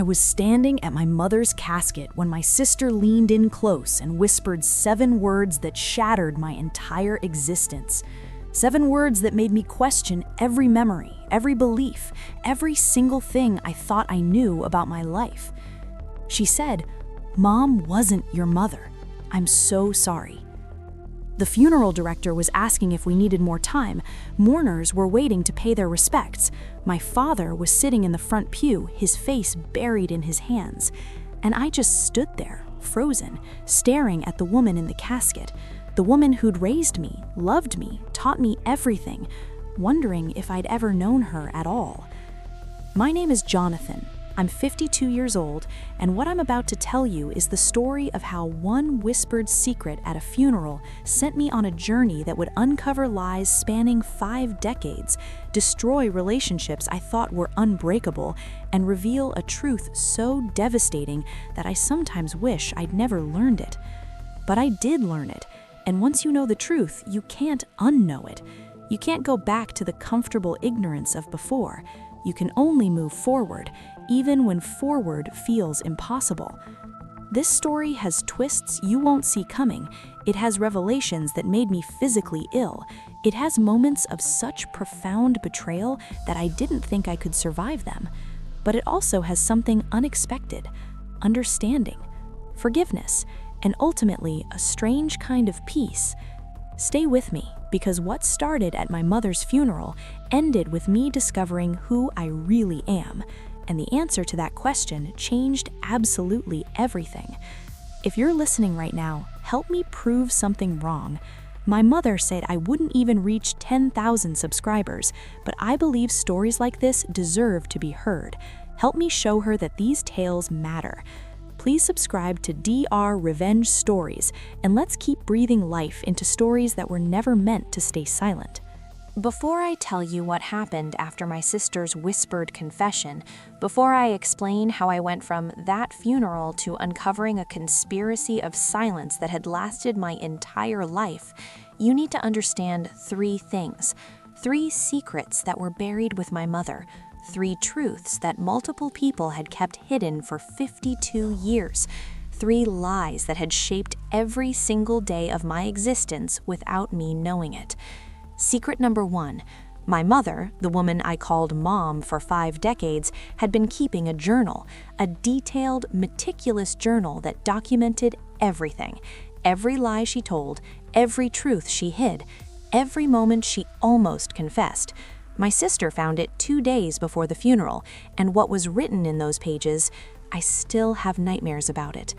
I was standing at my mother's casket when my sister leaned in close and whispered 7 words that shattered my entire existence. 7 words that made me question every memory, every belief, every single thing I thought I knew about my life. She said, "Mom wasn't your mother. I'm so sorry." The funeral director was asking if we needed more time. Mourners were waiting to pay their respects. My father was sitting in the front pew, his face buried in his hands. And I just stood there, frozen, staring at the woman in the casket, the woman who'd raised me, loved me, taught me everything, wondering if I'd ever known her at all. My name is Jonathan. I'm 52 years old, and what I'm about to tell you is the story of how one whispered secret at a funeral sent me on a journey that would uncover lies spanning 5 decades, destroy relationships I thought were unbreakable, and reveal a truth so devastating that I sometimes wish I'd never learned it. But I did learn it, and once you know the truth, you can't unknow it. You can't go back to the comfortable ignorance of before. You can only move forward, even when forward feels impossible. This story has twists you won't see coming. It has revelations that made me physically ill. It has moments of such profound betrayal that I didn't think I could survive them. But it also has something unexpected: understanding, forgiveness, and ultimately a strange kind of peace. Stay with me, because what started at my mother's funeral ended with me discovering who I really am. And the answer to that question changed absolutely everything. If you're listening right now, help me prove something wrong. My mother said I wouldn't even reach 10,000 subscribers, but I believe stories like this deserve to be heard. Help me show her that these tales matter. Please subscribe to DR Revenge Stories, and let's keep breathing life into stories that were never meant to stay silent. Before I tell you what happened after my sister's whispered confession, before I explain how I went from that funeral to uncovering a conspiracy of silence that had lasted my entire life, you need to understand 3 things. 3 secrets that were buried with my mother. 3 truths that multiple people had kept hidden for 52 years. 3 lies that had shaped every single day of my existence without me knowing it. Secret number 1. My mother, the woman I called Mom for 5 decades, had been keeping a journal, a detailed, meticulous journal that documented everything. Every lie she told, every truth she hid, every moment she almost confessed. My sister found it 2 days before the funeral, and what was written in those pages, I still have nightmares about it.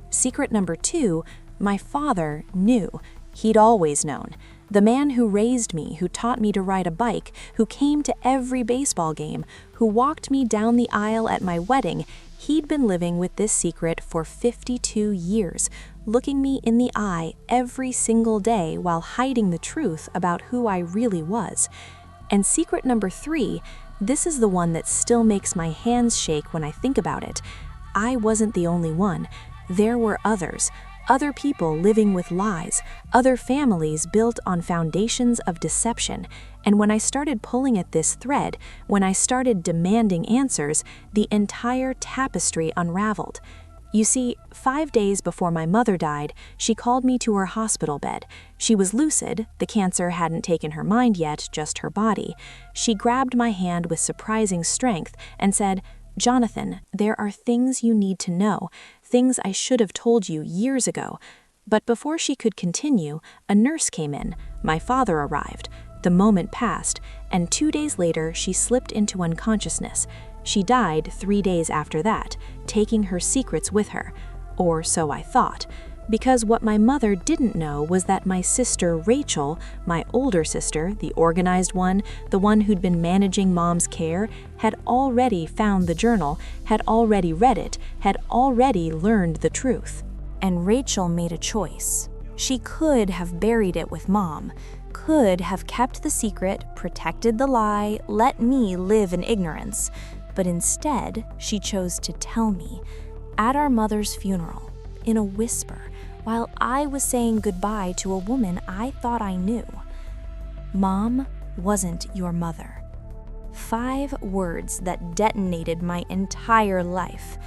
Secret number 2, my father knew. He'd always known. The man who raised me, who taught me to ride a bike, who came to every baseball game, who walked me down the aisle at my wedding, he'd been living with this secret for 52 years, looking me in the eye every single day while hiding the truth about who I really was. And secret number 3, this is the one that still makes my hands shake when I think about it. I wasn't the only one. There were others. Other people living with lies, other families built on foundations of deception. And when I started pulling at this thread, when I started demanding answers, the entire tapestry unraveled. You see, 5 days before my mother died, she called me to her hospital bed. She was lucid, the cancer hadn't taken her mind yet, just her body. She grabbed my hand with surprising strength and said, "Jonathan, there are things you need to know, things I should have told you years ago." But before she could continue, a nurse came in. My father arrived. The moment passed, and 2 days later, she slipped into unconsciousness. She died 3 days after that, taking her secrets with her. Or so I thought. Because what my mother didn't know was that my sister Rachel, my older sister, the organized one, the one who'd been managing Mom's care, had already found the journal, had already read it, had already learned the truth. And Rachel made a choice. She could have buried it with Mom, could have kept the secret, protected the lie, let me live in ignorance. But instead, she chose to tell me, at our mother's funeral, in a whisper, while I was saying goodbye to a woman I thought I knew. Mom wasn't your mother. 5 words that detonated my entire life.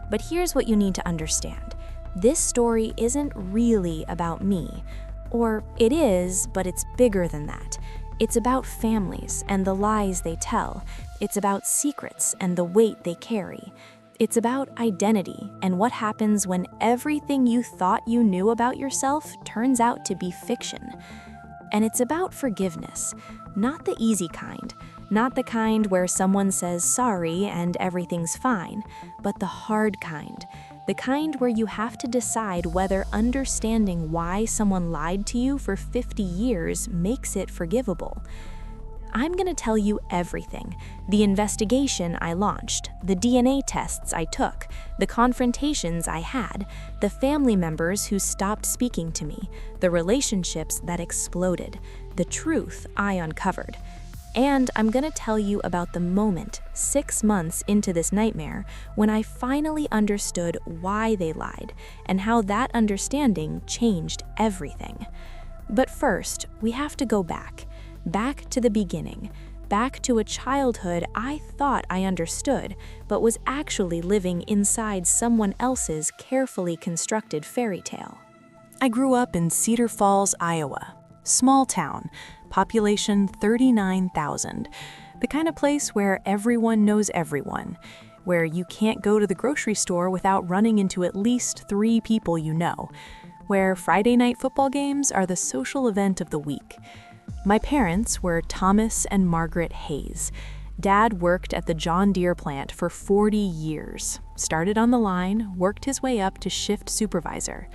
But here's what you need to understand. This story isn't really about me. Or it is, but it's bigger than that. It's about families and the lies they tell. It's about secrets and the weight they carry. It's about identity and what happens when everything you thought you knew about yourself turns out to be fiction. And it's about forgiveness, not the easy kind, not the kind where someone says sorry and everything's fine, but the hard kind, the kind where you have to decide whether understanding why someone lied to you for 50 years makes it forgivable. I'm gonna tell you everything. The investigation I launched, the DNA tests I took, the confrontations I had, the family members who stopped speaking to me, the relationships that exploded, the truth I uncovered. And I'm gonna tell you about the moment, 6 months into this nightmare, when I finally understood why they lied and how that understanding changed everything. But first, we have to go back to the beginning, back to a childhood I thought I understood, but was actually living inside someone else's carefully constructed fairy tale. I grew up in Cedar Falls, Iowa. Small town, population 39,000. The kind of place where everyone knows everyone, where you can't go to the grocery store without running into at least 3 people you know, where Friday night football games are the social event of the week. My parents were Thomas and Margaret Hayes. Dad worked at the John Deere plant for 40 years, started on the line, worked his way up to shift supervisor.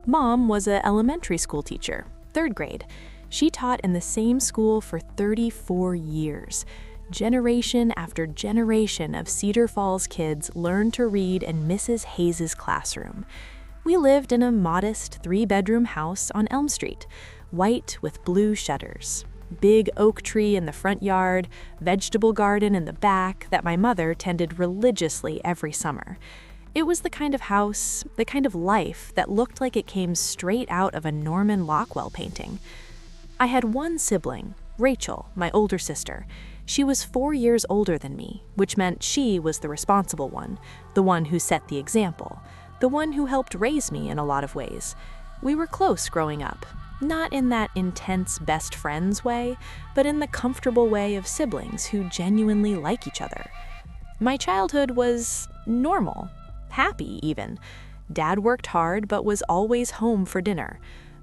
Mom was an elementary school teacher, 3rd grade. She taught in the same school for 34 years. Generation after generation of Cedar Falls kids learned to read in Mrs. Hayes' classroom. We lived in a modest 3-bedroom house on Elm Street, white with blue shutters. Big oak tree in the front yard, vegetable garden in the back that my mother tended religiously every summer. It was the kind of house, the kind of life that looked like it came straight out of a Norman Rockwell painting. I had one sibling, Rachel, my older sister. She was 4 years older than me, which meant she was the responsible one, the one who set the example, the one who helped raise me in a lot of ways. We were close growing up, not in that intense best friends way, but in the comfortable way of siblings who genuinely like each other. My childhood was normal, happy even. Dad worked hard but was always home for dinner.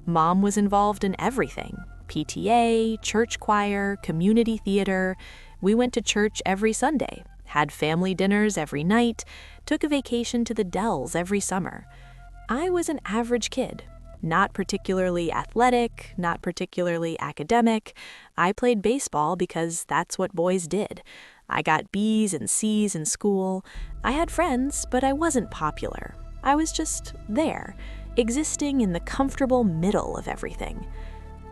Mom was involved in everything. PTA, church choir, community theater. We went to church every Sunday, had family dinners every night, took a vacation to the Dells every summer. I was an average kid, not particularly athletic, not particularly academic. I played baseball because that's what boys did. I got B's and C's in school. I had friends, but I wasn't popular. I was just there, existing in the comfortable middle of everything.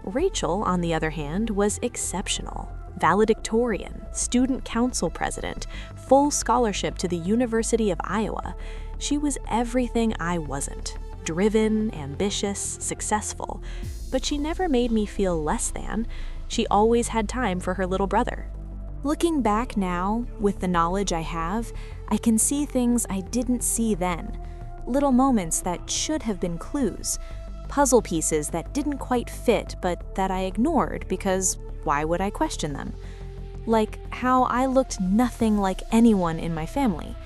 Rachel, on the other hand, was exceptional. Valedictorian, student council president, full scholarship to the University of Iowa. She was everything I wasn't. Driven, ambitious, successful. But she never made me feel less than. She always had time for her little brother. Looking back now, with the knowledge I have, I can see things I didn't see then. Little moments that should have been clues. Puzzle pieces that didn't quite fit, but that I ignored because why would I question them? Like how I looked nothing like anyone in my family.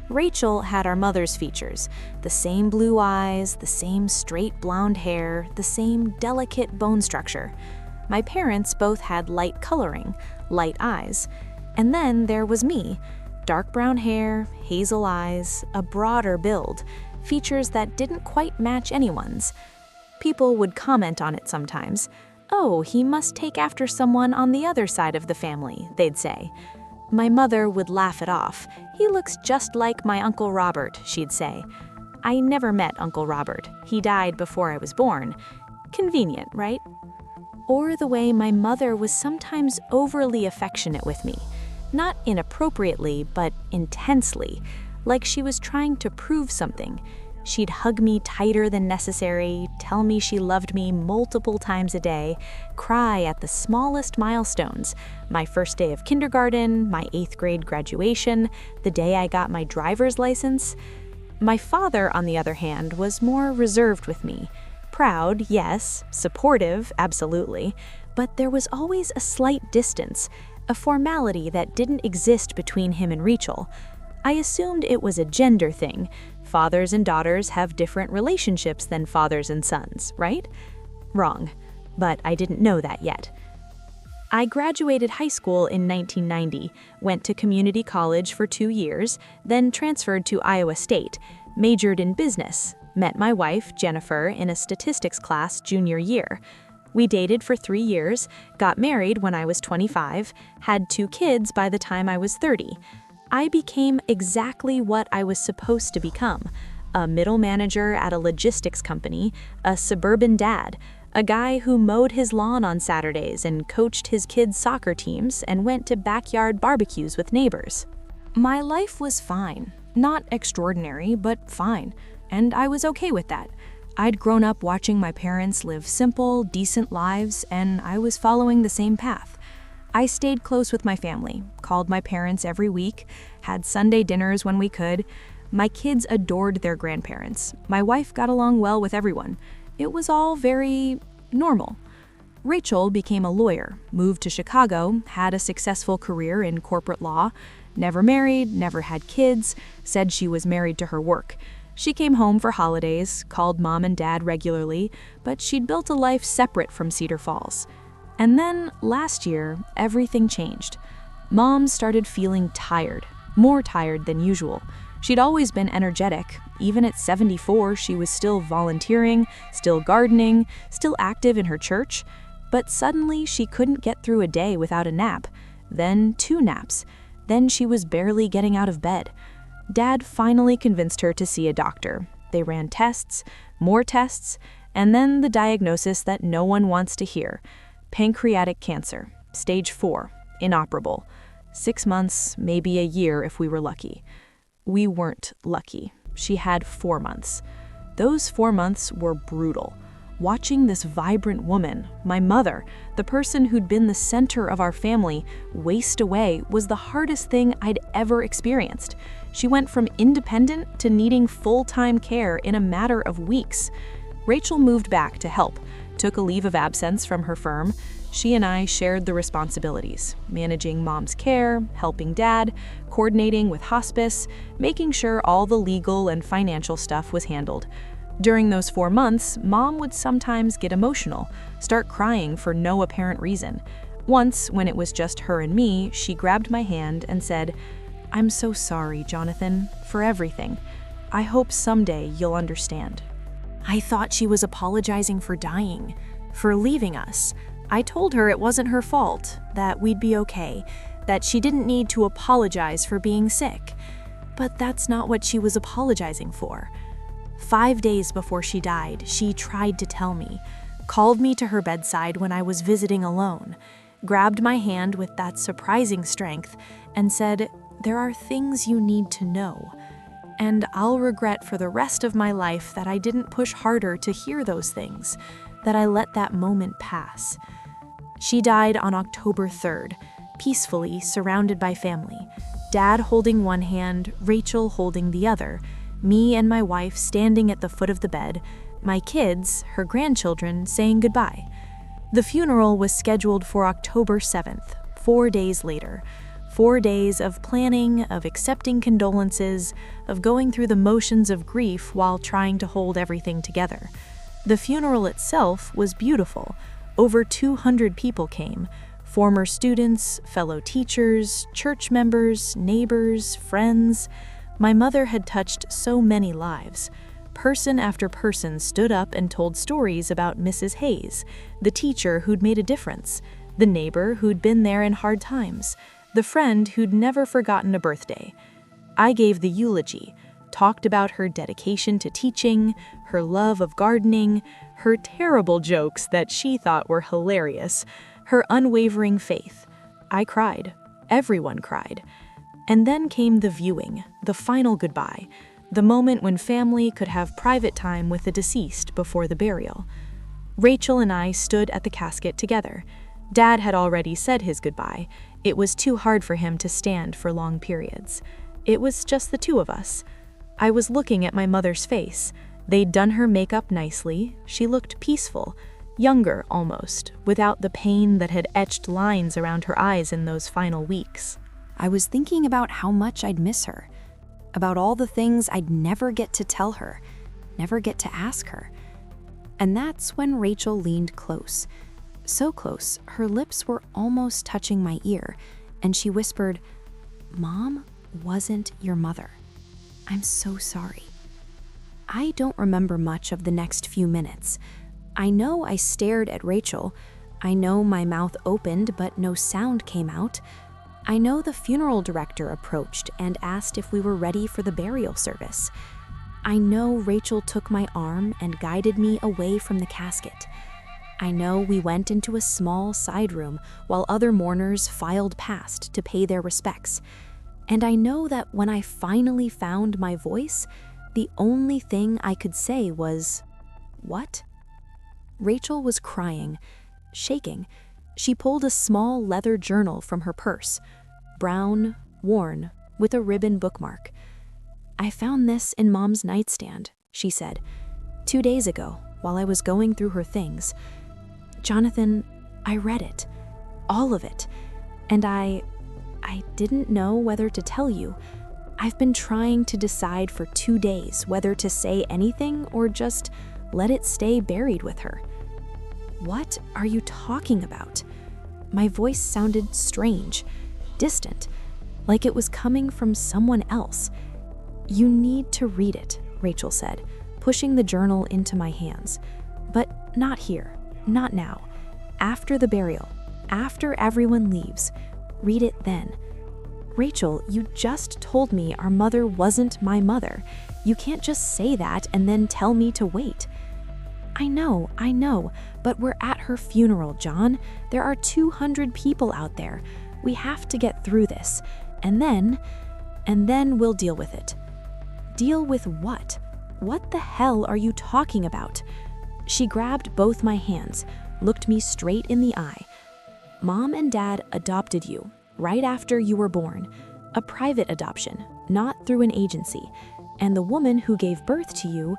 Rachel had our mother's features, the same blue eyes, the same straight blonde hair, the same delicate bone structure. My parents both had light coloring, light eyes. And then there was me, dark brown hair, hazel eyes, a broader build, features that didn't quite match anyone's. People would comment on it sometimes. "Oh, he must take after someone on the other side of the family," they'd say. My mother would laugh it off. "He looks just like my Uncle Robert," she'd say. I never met Uncle Robert. He died before I was born. Convenient, right? Or the way my mother was sometimes overly affectionate with me. Not inappropriately, but intensely, like she was trying to prove something. She'd hug me tighter than necessary, tell me she loved me multiple times a day, cry at the smallest milestones: my first day of kindergarten, my 8th grade graduation, the day I got my driver's license. My father, on the other hand, was more reserved with me. Proud, yes, supportive, absolutely, but there was always a slight distance, a formality that didn't exist between him and Rachel. I assumed it was a gender thing. Fathers and daughters have different relationships than fathers and sons, right? Wrong, but I didn't know that yet. I graduated high school in 1990, went to community college for 2 years, then transferred to Iowa State, majored in business, met my wife, Jennifer, in a statistics class junior year. We dated for 3 years, got married when I was 25, had 2 kids by the time I was 30. I became exactly what I was supposed to become: a middle manager at a logistics company, a suburban dad, a guy who mowed his lawn on Saturdays and coached his kids' soccer teams and went to backyard barbecues with neighbors. My life was fine. Not extraordinary, but fine. And I was okay with that. I'd grown up watching my parents live simple, decent lives, and I was following the same path. I stayed close with my family, called my parents every week, had Sunday dinners when we could. My kids adored their grandparents. My wife got along well with everyone. It was all very normal. Rachel became a lawyer, moved to Chicago, had a successful career in corporate law, never married, never had kids, said she was married to her work. She came home for holidays, called mom and dad regularly, but she'd built a life separate from Cedar Falls. And then, last year, everything changed. Mom started feeling tired, more tired than usual. She'd always been energetic. Even at 74, she was still volunteering, still gardening, still active in her church. But suddenly, she couldn't get through a day without a nap, then 2 naps. Then she was barely getting out of bed. Dad finally convinced her to see a doctor. They ran tests, more tests, and then the diagnosis that no one wants to hear: pancreatic cancer, stage 4, inoperable. 6 months, maybe a year if we were lucky. We weren't lucky. She had 4 months. Those 4 months were brutal. Watching this vibrant woman, my mother, the person who'd been the center of our family, waste away was the hardest thing I'd ever experienced. She went from independent to needing full-time care in a matter of weeks. Rachel moved back to help, took a leave of absence from her firm. She and I shared the responsibilities, managing mom's care, helping dad, coordinating with hospice, making sure all the legal and financial stuff was handled. During those 4 months, mom would sometimes get emotional, start crying for no apparent reason. Once, when it was just her and me, she grabbed my hand and said, "I'm so sorry, Jonathan, for everything. I hope someday you'll understand." I thought she was apologizing for dying, for leaving us. I told her it wasn't her fault, that we'd be okay, that she didn't need to apologize for being sick. But that's not what she was apologizing for. 5 days before she died, she tried to tell me, called me to her bedside when I was visiting alone, grabbed my hand with that surprising strength, and said, "There are things you need to know. And I'll regret for the rest of my life that I didn't push harder to hear those things, that I let that moment pass." She died on October 3rd, peacefully surrounded by family. Dad holding one hand, Rachel holding the other, me and my wife standing at the foot of the bed, my kids, her grandchildren, saying goodbye. The funeral was scheduled for October 7th, 4 days later. 4 days of planning, of accepting condolences, of going through the motions of grief while trying to hold everything together. The funeral itself was beautiful. Over 200 people came. Former students, fellow teachers, church members, neighbors, friends. My mother had touched so many lives. Person after person stood up and told stories about Mrs. Hayes, the teacher who'd made a difference, the neighbor who'd been there in hard times, the friend who'd never forgotten a birthday. I gave the eulogy, talked about her dedication to teaching, her love of gardening, her terrible jokes that she thought were hilarious, her unwavering faith. I cried. Everyone cried. And then came the viewing, the final goodbye. the moment when family could have private time with the deceased before the burial. Rachel and I stood at the casket together. Dad had already said his goodbye. It was too hard for him to stand for long periods. It was just the two of us. I was looking at my mother's face. They'd done her makeup nicely. She looked peaceful, younger almost, without the pain that had etched lines around her eyes in those final weeks. I was thinking about how much I'd miss her, about all the things I'd never get to tell her, never get to ask her. And that's when Rachel leaned close. So close, her lips were almost touching my ear, and she whispered, "Mom wasn't your mother. I'm so sorry." I don't remember much of the next few minutes. I know I stared at Rachel. I know my mouth opened, but no sound came out. I know the funeral director approached and asked if we were ready for the burial service. I know Rachel took my arm and guided me away from the casket. I know we went into a small side room while other mourners filed past to pay their respects. And I know that when I finally found my voice, the only thing I could say was, "What?" Rachel was crying, shaking. She pulled a small leather journal from her purse, brown, worn, with a ribbon bookmark. "I found this in Mom's nightstand," she said, 2 days ago while I was going through her things. "Jonathan, I read it, all of it, and I didn't know whether to tell you. I've been trying to decide for 2 days whether to say anything or just let it stay buried with her." "What are you talking about?" My voice sounded strange, distant, like it was coming from someone else. "You need to read it," Rachel said, pushing the journal into my hands. "But not here, not now. After the burial, after everyone leaves. Read it then." "Rachel, you just told me our mother wasn't my mother. You can't just say that and then tell me to wait." I know, but we're at her funeral, John. There are 200 people out there. We have to get through this, and then we'll deal with it." "Deal with what? What the hell are you talking about?" She grabbed both my hands, looked me straight in the eye. "Mom and Dad adopted you right after you were born. A private adoption, not through an agency. And the woman who gave birth to you,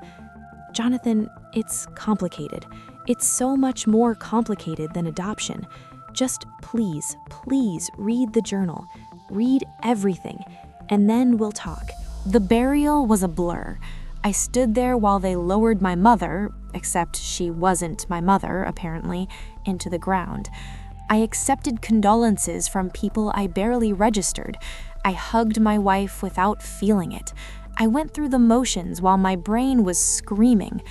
Jonathan, it's complicated. It's so much more complicated than adoption. Just please read the journal. Read everything, and then we'll talk." The burial was a blur. I stood there while they lowered my mother, except she wasn't my mother, apparently, into the ground. I accepted condolences from people I barely registered. I hugged my wife without feeling it. I went through the motions while my brain was screaming.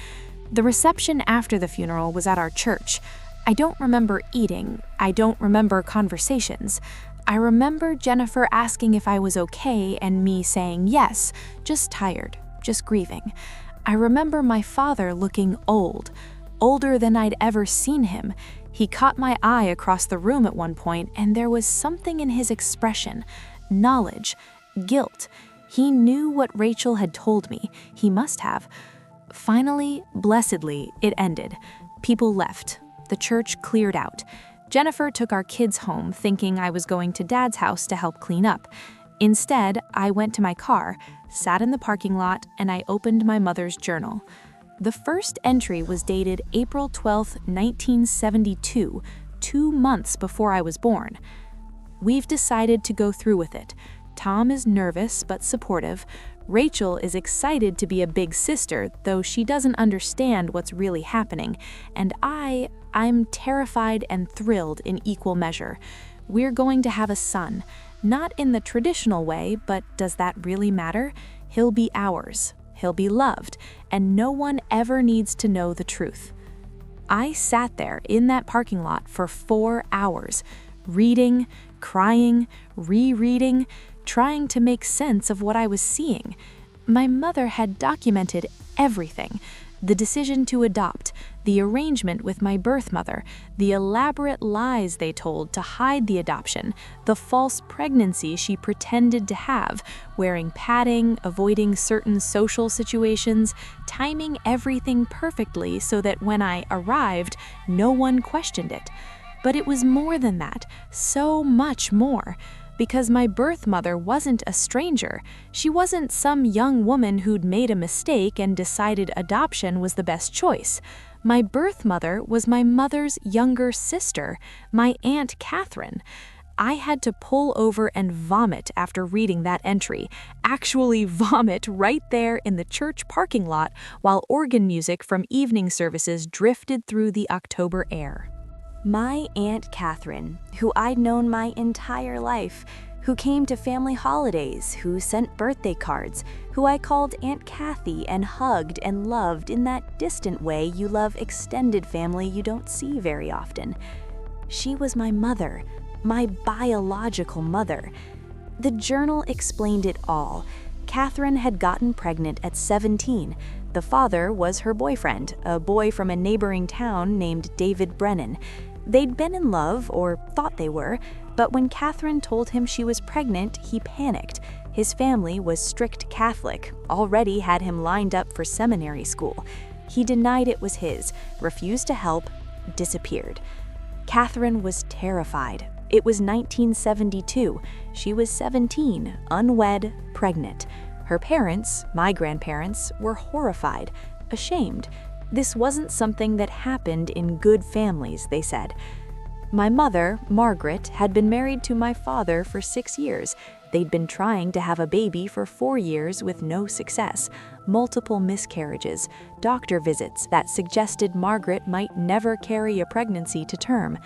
The reception after the funeral was at our church. I don't remember eating. I don't remember conversations. I remember Jennifer asking if I was okay and me saying yes, just tired, just grieving. I remember my father looking old, older than I'd ever seen him. He caught my eye across the room at one point, and there was something in his expression, knowledge, guilt. He knew what Rachel had told me. He must have. Finally, blessedly, it ended. People left. The church cleared out. Jennifer took our kids home, thinking I was going to Dad's house to help clean up. Instead, I went to my car, sat in the parking lot, and I opened my mother's journal. The first entry was dated April 12, 1972, 2 months before I was born. "We've decided to go through with it. Tom is nervous but supportive. Rachel is excited to be a big sister, though she doesn't understand what's really happening. And I'm terrified and thrilled in equal measure. We're going to have a son. Not in the traditional way, but does that really matter? He'll be ours. He'll be loved, and no one ever needs to know the truth." I sat there in that parking lot for 4 hours, reading, crying, rereading, trying to make sense of what I was seeing. My mother had documented everything. The decision to adopt, the arrangement with my birth mother, the elaborate lies they told to hide the adoption, the false pregnancy she pretended to have, wearing padding, avoiding certain social situations, timing everything perfectly so that when I arrived, no one questioned it. But it was more than that, so much more. Because my birth mother wasn't a stranger. She wasn't some young woman who'd made a mistake and decided adoption was the best choice. My birth mother was my mother's younger sister, my Aunt Catherine. I had to pull over and vomit after reading that entry, actually vomit right there in the church parking lot while organ music from evening services drifted through the October air. My Aunt Catherine, who I'd known my entire life, who came to family holidays, who sent birthday cards, who I called Aunt Kathy and hugged and loved in that distant way you love extended family you don't see very often. She was my mother, my biological mother. The journal explained it all. Catherine had gotten pregnant at 17. The father was her boyfriend, a boy from a neighboring town named David Brennan. They'd been in love, or thought they were, but when Catherine told him she was pregnant, he panicked. His family was strict Catholic, already had him lined up for seminary school. He denied it was his, refused to help, disappeared. Catherine was terrified. It was 1972. She was 17, unwed, pregnant. Her parents, my grandparents, were horrified, ashamed. This wasn't something that happened in good families, they said. My mother, Margaret, had been married to my father for 6 years. They'd been trying to have a baby for 4 years with no success, multiple miscarriages, doctor visits that suggested Margaret might never carry a pregnancy to term.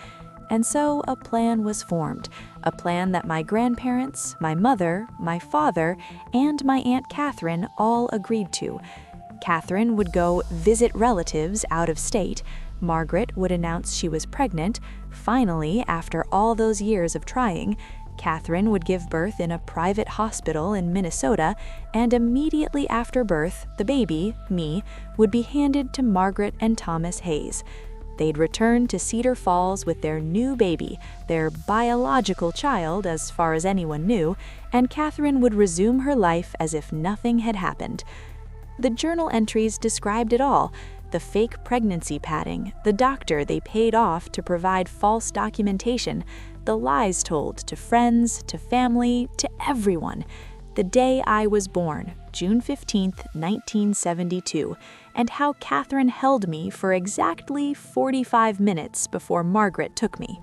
And so a plan was formed, a plan that my grandparents, my mother, my father, and my Aunt Catherine all agreed to. Catherine would go visit relatives out of state. Margaret would announce she was pregnant. Finally, after all those years of trying, Catherine would give birth in a private hospital in Minnesota, and immediately after birth, the baby, me, would be handed to Margaret and Thomas Hayes. They'd return to Cedar Falls with their new baby, their biological child as far as anyone knew, and Catherine would resume her life as if nothing had happened. The journal entries described it all: the fake pregnancy padding, the doctor they paid off to provide false documentation, the lies told to friends, to family, to everyone. The day I was born, June 15th, 1972, and how Catherine held me for exactly 45 minutes before Margaret took me.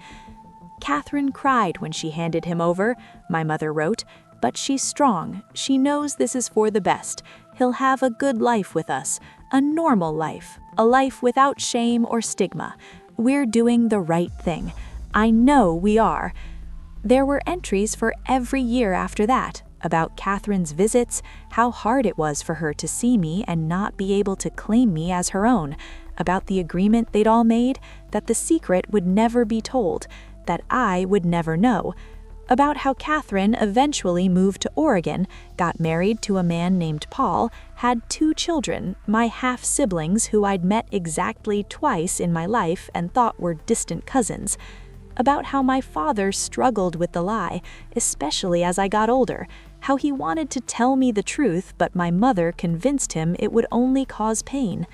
Catherine cried when she handed him over, my mother wrote, but she's strong. She knows this is for the best. He'll have a good life with us, a normal life, a life without shame or stigma. We're doing the right thing. I know we are. There were entries for every year after that, about Catherine's visits, how hard it was for her to see me and not be able to claim me as her own, about the agreement they'd all made, that the secret would never be told, that I would never know, about how Catherine eventually moved to Oregon, got married to a man named Paul, had 2 children, my half-siblings who I'd met exactly twice in my life and thought were distant cousins, about how my father struggled with the lie, especially as I got older, how he wanted to tell me the truth but my mother convinced him it would only cause pain,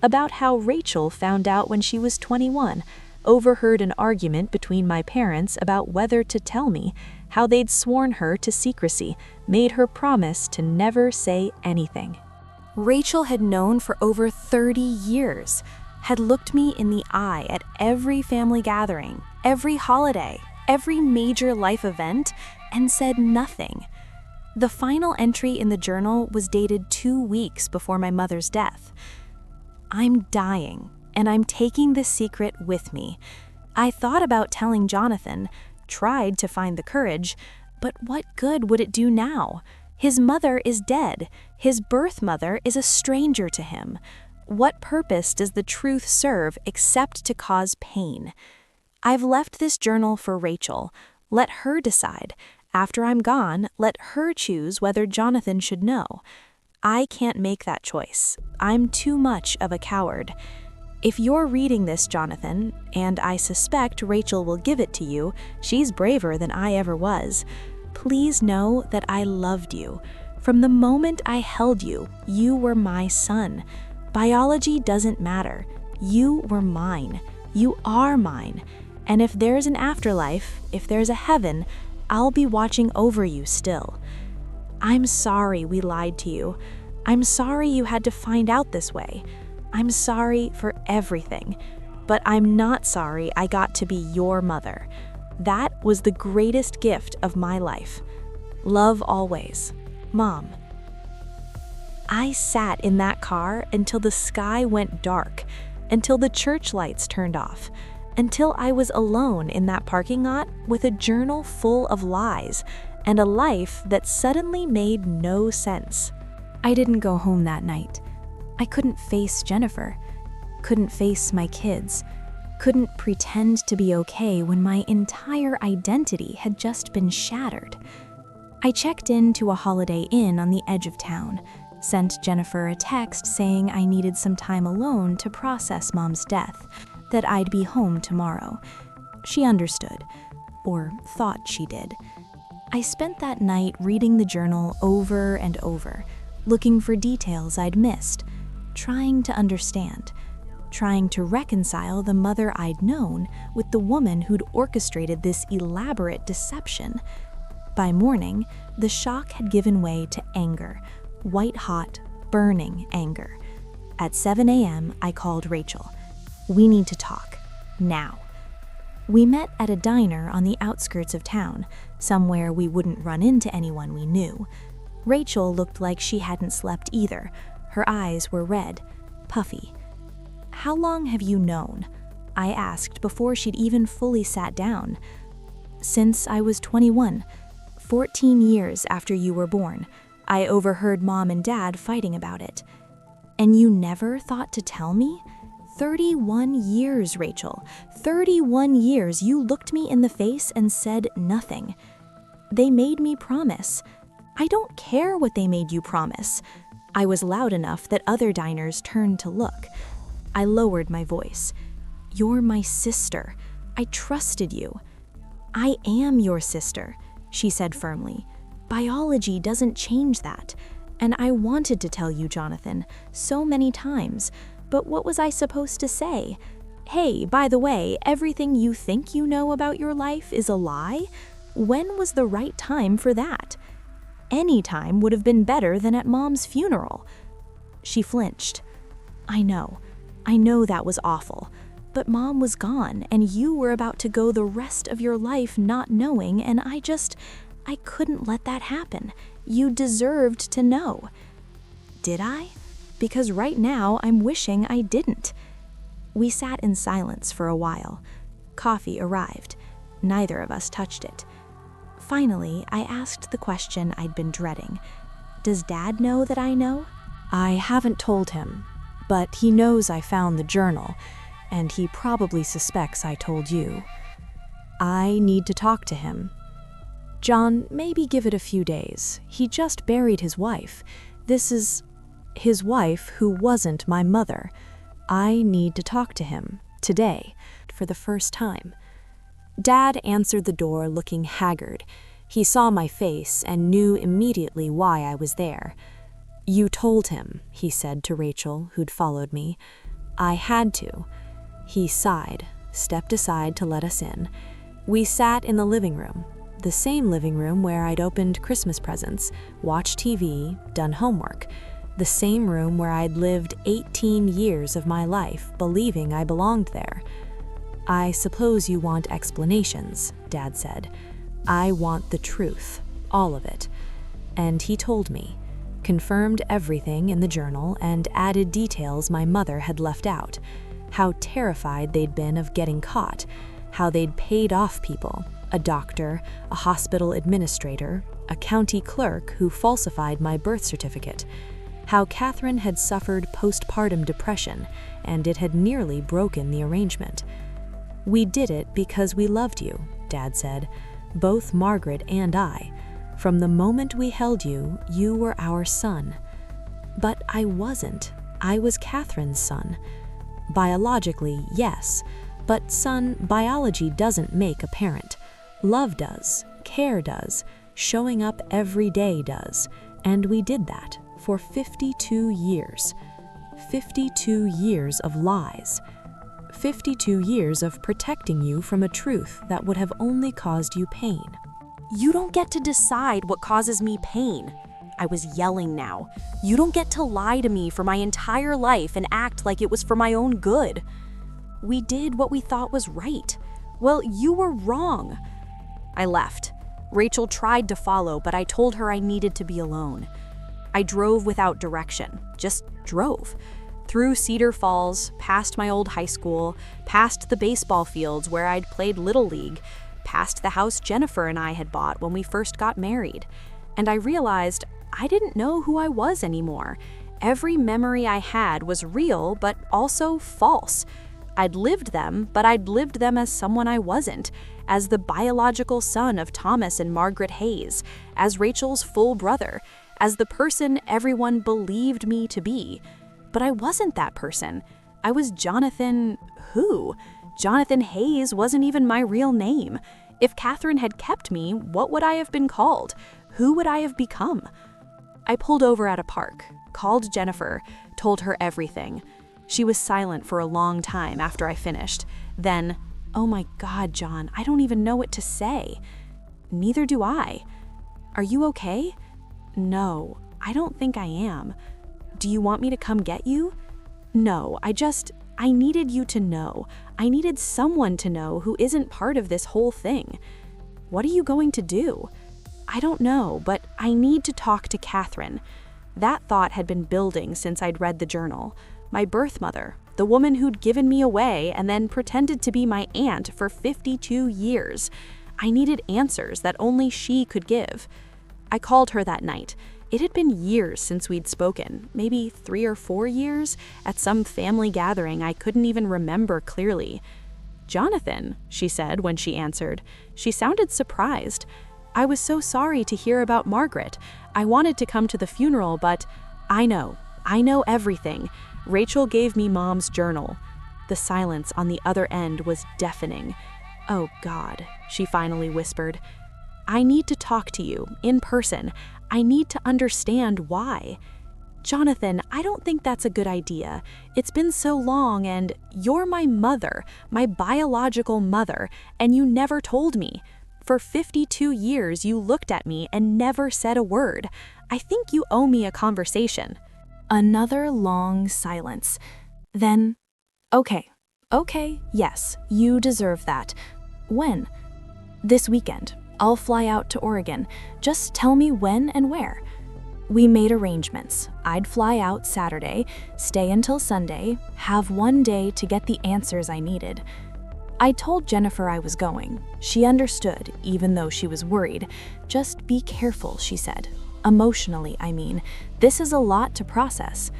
about how Rachel found out when she was 21, overheard an argument between my parents about whether to tell me, how they'd sworn her to secrecy, made her promise to never say anything. Rachel had known for over 30 years, had looked me in the eye at every family gathering, every holiday, every major life event, and said nothing. The final entry in the journal was dated 2 weeks before my mother's death. I'm dying, and I'm taking this secret with me. I thought about telling Jonathan, tried to find the courage, but what good would it do now? His mother is dead. His birth mother is a stranger to him. What purpose does the truth serve except to cause pain? I've left this journal for Rachel. Let her decide. After I'm gone, let her choose whether Jonathan should know. I can't make that choice. I'm too much of a coward. If you're reading this, Jonathan, and I suspect Rachel will give it to you, she's braver than I ever was, please know that I loved you. From the moment I held you, you were my son. Biology doesn't matter. You were mine. You are mine. And if there's an afterlife, if there's a heaven, I'll be watching over you still. I'm sorry we lied to you. I'm sorry you had to find out this way. I'm sorry for everything. But I'm not sorry I got to be your mother. That was the greatest gift of my life. Love always. Mom. I sat in that car until the sky went dark, until the church lights turned off, until I was alone in that parking lot with a journal full of lies and a life that suddenly made no sense. I didn't go home that night. I couldn't face Jennifer, couldn't face my kids, couldn't pretend to be okay when my entire identity had just been shattered. I checked into a Holiday Inn on the edge of town, sent Jennifer a text saying I needed some time alone to process Mom's death, that I'd be home tomorrow. She understood, or thought she did. I spent that night reading the journal over and over, looking for details I'd missed, trying to understand, trying to reconcile the mother I'd known with the woman who'd orchestrated this elaborate deception. By morning, the shock had given way to anger, white-hot, burning anger. At 7 a.m., I called Rachel. We need to talk. Now. We met at a diner on the outskirts of town, somewhere we wouldn't run into anyone we knew. Rachel looked like she hadn't slept either. Her eyes were red, puffy. How long have you known? I asked before she'd even fully sat down. Since I was 21, 14 years after you were born. I overheard Mom and Dad fighting about it. And you never thought to tell me? 31 years, Rachel. 31 years you looked me in the face and said nothing. They made me promise. I don't care what they made you promise. I was loud enough that other diners turned to look. I lowered my voice. You're my sister. I trusted you. I am your sister, she said firmly. Biology doesn't change that. And I wanted to tell you, Jonathan, so many times. But what was I supposed to say? Hey, by the way, everything you think you know about your life is a lie? When was the right time for that? Any time would have been better than at Mom's funeral. She flinched. I know that was awful. But Mom was gone, and you were about to go the rest of your life not knowing, and I couldn't let that happen. You deserved to know. Did I? Because right now I'm wishing I didn't. We sat in silence for a while. Coffee arrived. Neither of us touched it. Finally, I asked the question I'd been dreading. Does Dad know that I know? I haven't told him, but he knows I found the journal, and he probably suspects I told you. I need to talk to him. John, maybe give it a few days. He just buried his wife. This is his wife who wasn't my mother. I need to talk to him, today, for the first time. Dad answered the door looking haggard. He saw my face and knew immediately why I was there. You told him, he said to Rachel, who'd followed me. I had to. He sighed, stepped aside to let us in. We sat in the living room, the same living room where I'd opened Christmas presents, watched TV, done homework, the same room where I'd lived 18 years of my life believing I belonged there. I suppose you want explanations, Dad said. I want the truth, all of it. And he told me, confirmed everything in the journal and added details my mother had left out, how terrified they'd been of getting caught, how they'd paid off people, a doctor, a hospital administrator, a county clerk who falsified my birth certificate, how Catherine had suffered postpartum depression and it had nearly broken the arrangement. We did it because we loved you, Dad said, both Margaret and I. From the moment we held you, you were our son. But I wasn't. I was Catherine's son. Biologically, yes, but son, biology doesn't make a parent. Love does, care does, showing up every day does, and we did that for 52 years. 52 years of lies. 52 years of protecting you from a truth that would have only caused you pain. You don't get to decide what causes me pain. I was yelling now. You don't get to lie to me for my entire life and act like it was for my own good. We did what we thought was right. Well, you were wrong. I left. Rachel tried to follow, but I told her I needed to be alone. I drove without direction, just drove. Through Cedar Falls, past my old high school, past the baseball fields where I'd played Little League, past the house Jennifer and I had bought when we first got married. And I realized I didn't know who I was anymore. Every memory I had was real, but also false. I'd lived them, but I'd lived them as someone I wasn't, as the biological son of Thomas and Margaret Hayes, as Rachel's full brother, as the person everyone believed me to be. But I wasn't that person. I was Jonathan who? Jonathan Hayes wasn't even my real name. If Catherine had kept me, what would I have been called? Who would I have become? I pulled over at a park, called Jennifer, told her everything. She was silent for a long time after I finished. Then, "Oh my God, John, I don't even know what to say." "Neither do I." "Are you okay?" "No, I don't think I am." "Do you want me to come get you?" "No, I needed you to know. I needed someone to know who isn't part of this whole thing." "What are you going to do?" "I don't know, but I need to talk to Catherine." That thought had been building since I'd read the journal. My birth mother, the woman who'd given me away and then pretended to be my aunt for 52 years. I needed answers that only she could give. I called her that night. It had been years since we'd spoken, maybe 3 or 4 years, at some family gathering I couldn't even remember clearly. "Jonathan," she said when she answered. She sounded surprised. "I was so sorry to hear about Margaret. I wanted to come to the funeral, but I know everything. Rachel gave me Mom's journal." The silence on the other end was deafening. "Oh God," she finally whispered. "I need to talk to you, in person. I need to understand why." "Jonathan, I don't think that's a good idea. It's been so long and you're my mother, my biological mother, and you never told me. For 52 years you looked at me and never said a word. I think you owe me a conversation." Another long silence. Then, Okay, yes, you deserve that. When?" "This weekend. I'll fly out to Oregon. Just tell me when and where." We made arrangements. I'd fly out Saturday, stay until Sunday, have one day to get the answers I needed. I told Jennifer I was going. She understood, even though she was worried. "Just be careful," she said. "Emotionally, I mean. This is a lot to process."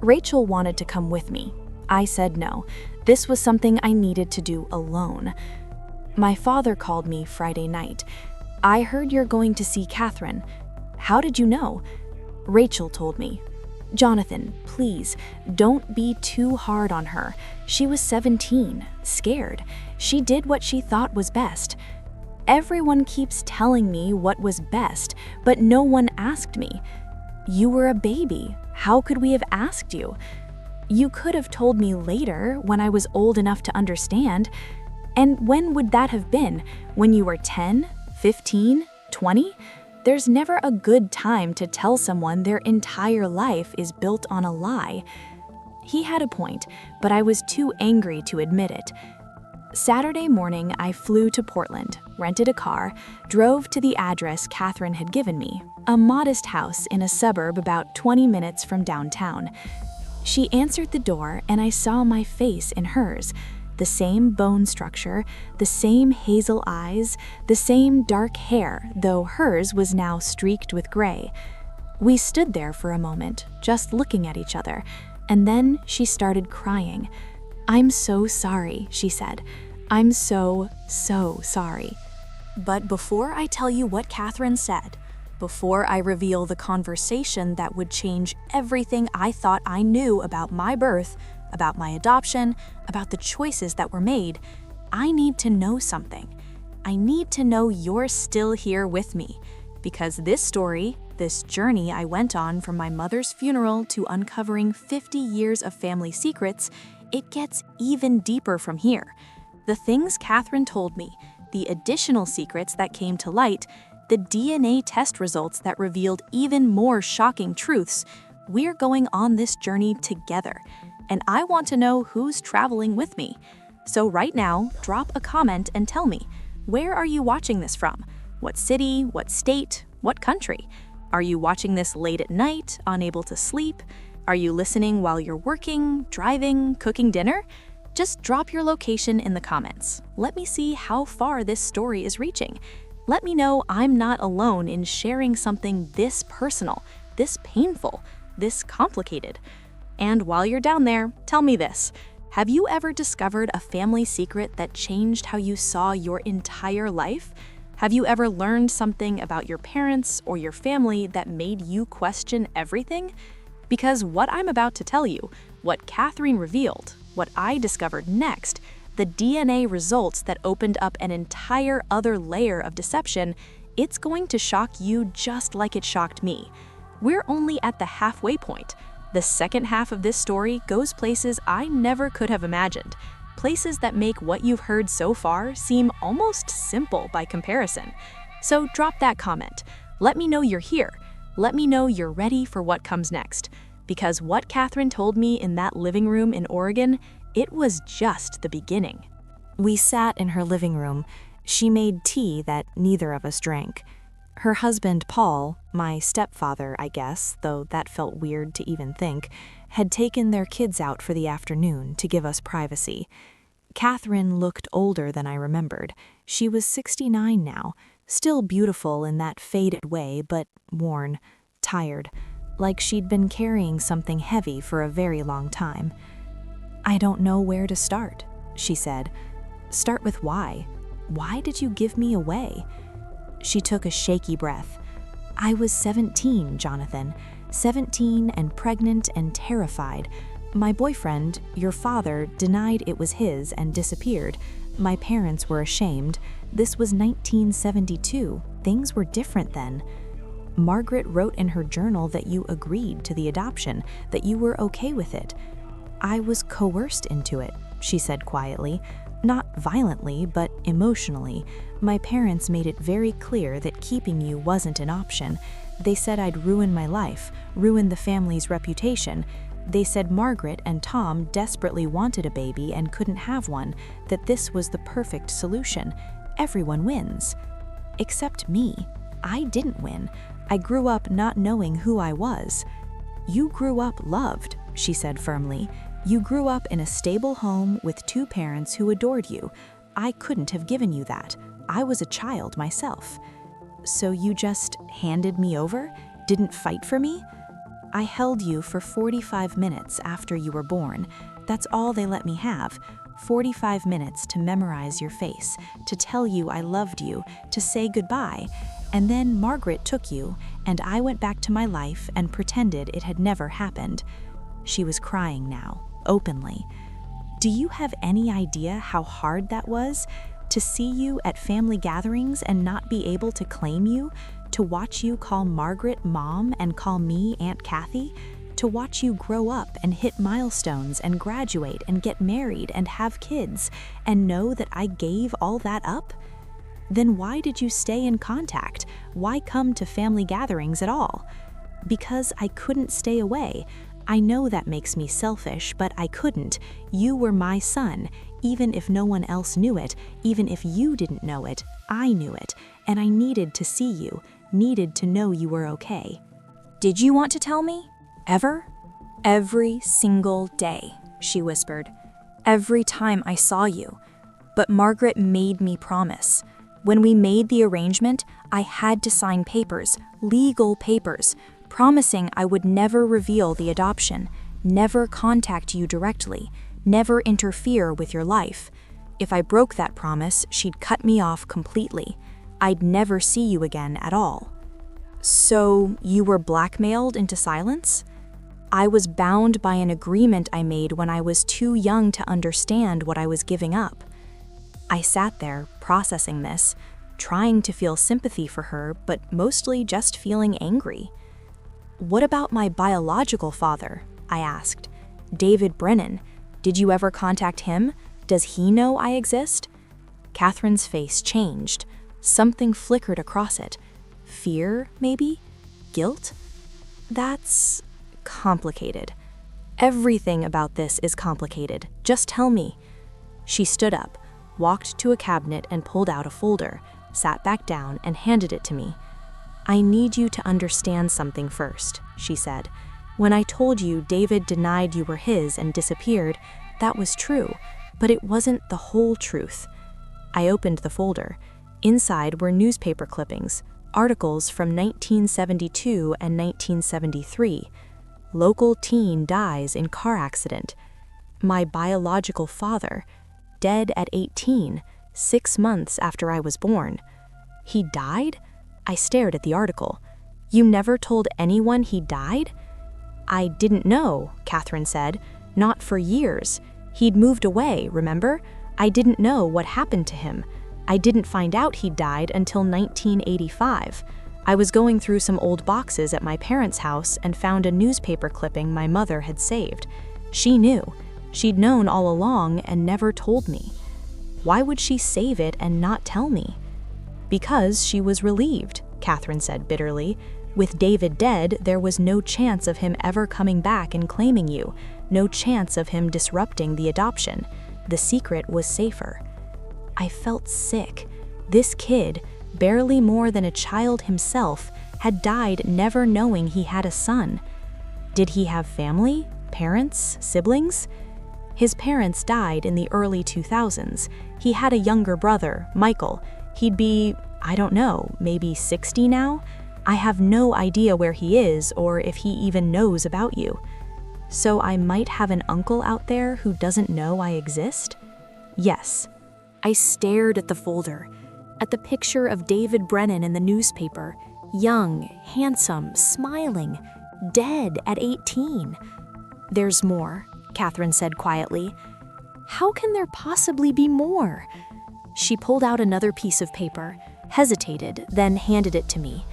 Rachel wanted to come with me. I said no. This was something I needed to do alone. My father called me Friday night. "I heard you're going to see Catherine." "How did you know?" "Rachel told me." "Jonathan, please, don't be too hard on her. She was 17, scared. She did what she thought was best." "Everyone keeps telling me what was best, but no one asked me." "You were a baby. How could we have asked you?" "You could have told me later, when I was old enough to understand." "And when would that have been? When you were 10, 15, 20? There's never a good time to tell someone their entire life is built on a lie." He had a point, but I was too angry to admit it. Saturday morning, I flew to Portland, rented a car, drove to the address Catherine had given me, a modest house in a suburb about 20 minutes from downtown. She answered the door, and I saw my face in hers. The same bone structure, the same hazel eyes, the same dark hair, though hers was now streaked with gray. We stood there for a moment, just looking at each other, and then she started crying. "I'm so sorry," she said. "I'm so sorry." But before I tell you what Catherine said, Before I reveal the conversation that would change everything I thought I knew about my birth, about my adoption, about the choices that were made, I need to know something. I need to know you're still here with me, because this story, this journey I went on from my mother's funeral to uncovering 50 years of family secrets, it gets even deeper from here. The things Catherine told me, the additional secrets that came to light, the DNA test results that revealed even more shocking truths, we're going on this journey together. And I want to know who's traveling with me. So right now, drop a comment and tell me, where are you watching this from? What city, what state, what country? Are you watching this late at night, unable to sleep? Are you listening while you're working, driving, cooking dinner? Just drop your location in the comments. Let me see how far this story is reaching. Let me know I'm not alone in sharing something this personal, this painful, this complicated. And while you're down there, tell me this. Have you ever discovered a family secret that changed how you saw your entire life? Have you ever learned something about your parents or your family that made you question everything? Because what I'm about to tell you, what Catherine revealed, what I discovered next, the DNA results that opened up an entire other layer of deception, it's going to shock you just like it shocked me. We're only at the halfway point. The second half of this story goes places I never could have imagined, places that make what you've heard so far seem almost simple by comparison. So drop that comment. Let me know you're here. Let me know you're ready for what comes next. Because what Catherine told me in that living room in Oregon, it was just the beginning. We sat in her living room. She made tea that neither of us drank. Her husband, Paul, my stepfather, I guess, though that felt weird to even think, had taken their kids out for the afternoon to give us privacy. Catherine looked older than I remembered. She was 69 now, still beautiful in that faded way, but worn, tired, like she'd been carrying something heavy for a very long time. "I don't know where to start," she said. "Start with why. Why did you give me away?" She took a shaky breath. "I was 17, Jonathan. 17 and pregnant and terrified. My boyfriend, your father, denied it was his and disappeared. My parents were ashamed. This was 1972. Things were different then. Margaret wrote in her journal that you agreed to the adoption, that you were okay with it. I was coerced into it," she said quietly. "Not violently, but emotionally. My parents made it very clear that keeping you wasn't an option. They said I'd ruin my life, ruin the family's reputation. They said Margaret and Tom desperately wanted a baby and couldn't have one, that this was the perfect solution. Everyone wins. Except me. I didn't win. I grew up not knowing who I was." "You grew up loved," she said firmly. "You grew up in a stable home with two parents who adored you. I couldn't have given you that. I was a child myself. So you just handed me over? Didn't fight for me? I held you for 45 minutes after you were born. That's all they let me have. 45 minutes to memorize your face, to tell you I loved you, to say goodbye. And then Margaret took you, and I went back to my life and pretended it had never happened." She was crying now, openly. "Do you have any idea how hard that was? To see you at family gatherings and not be able to claim you? To watch you call Margaret Mom and call me Aunt Kathy? To watch you grow up and hit milestones and graduate and get married and have kids and know that I gave all that up? Then why did you stay in contact? Why come to family gatherings at all?" "Because I couldn't stay away. I know that makes me selfish, but I couldn't. You were my son. Even if no one else knew it, even if you didn't know it, I knew it, and I needed to see you, needed to know you were okay." "Did you want to tell me? Ever?" "Every single day," she whispered. "Every time I saw you. But Margaret made me promise. When we made the arrangement, I had to sign papers, legal papers, promising I would never reveal the adoption, never contact you directly, never interfere with your life. If I broke that promise, she'd cut me off completely. I'd never see you again at all." So you were blackmailed into silence? I was bound by an agreement I made when I was too young to understand what I was giving up. I sat there, processing this, trying to feel sympathy for her, but mostly just feeling angry. "What about my biological father?" I asked. "David Brennan. Did you ever contact him? Does he know I exist?" Catherine's face changed. Something flickered across it. Fear, maybe? Guilt? That's complicated. Everything about this is complicated. Just tell me. She stood up, walked to a cabinet and pulled out a folder, sat back down and handed it to me. "I need you to understand something first," she said. "When I told you David denied you were his and disappeared, that was true, but it wasn't the whole truth." I opened the folder. Inside were newspaper clippings, articles from 1972 and 1973. Local teen dies in car accident. My biological father, dead at 18, 6 months after I was born. He died? I stared at the article. "You never told anyone he died?" "I didn't know," Catherine said. "Not for years. He'd moved away, remember? I didn't know what happened to him. I didn't find out he died until 1985. I was going through some old boxes at my parents' house and found a newspaper clipping my mother had saved. She knew. She'd known all along and never told me. Why would she save it and not tell me?" "Because she was relieved," Catherine said bitterly. "With David dead, there was no chance of him ever coming back and claiming you, no chance of him disrupting the adoption. The secret was safer." I felt sick. This kid, barely more than a child himself, had died never knowing he had a son. Did he have family, parents, siblings? His parents died in the early 2000s. He had a younger brother, Michael. He'd be, I don't know, maybe 60 now? I have no idea where he is or if he even knows about you. So I might have an uncle out there who doesn't know I exist? Yes. I stared at the folder, at the picture of David Brennan in the newspaper, young, handsome, smiling, dead at 18. "There's more," Catherine said quietly. "How can there possibly be more?" She pulled out another piece of paper, hesitated, then handed it to me.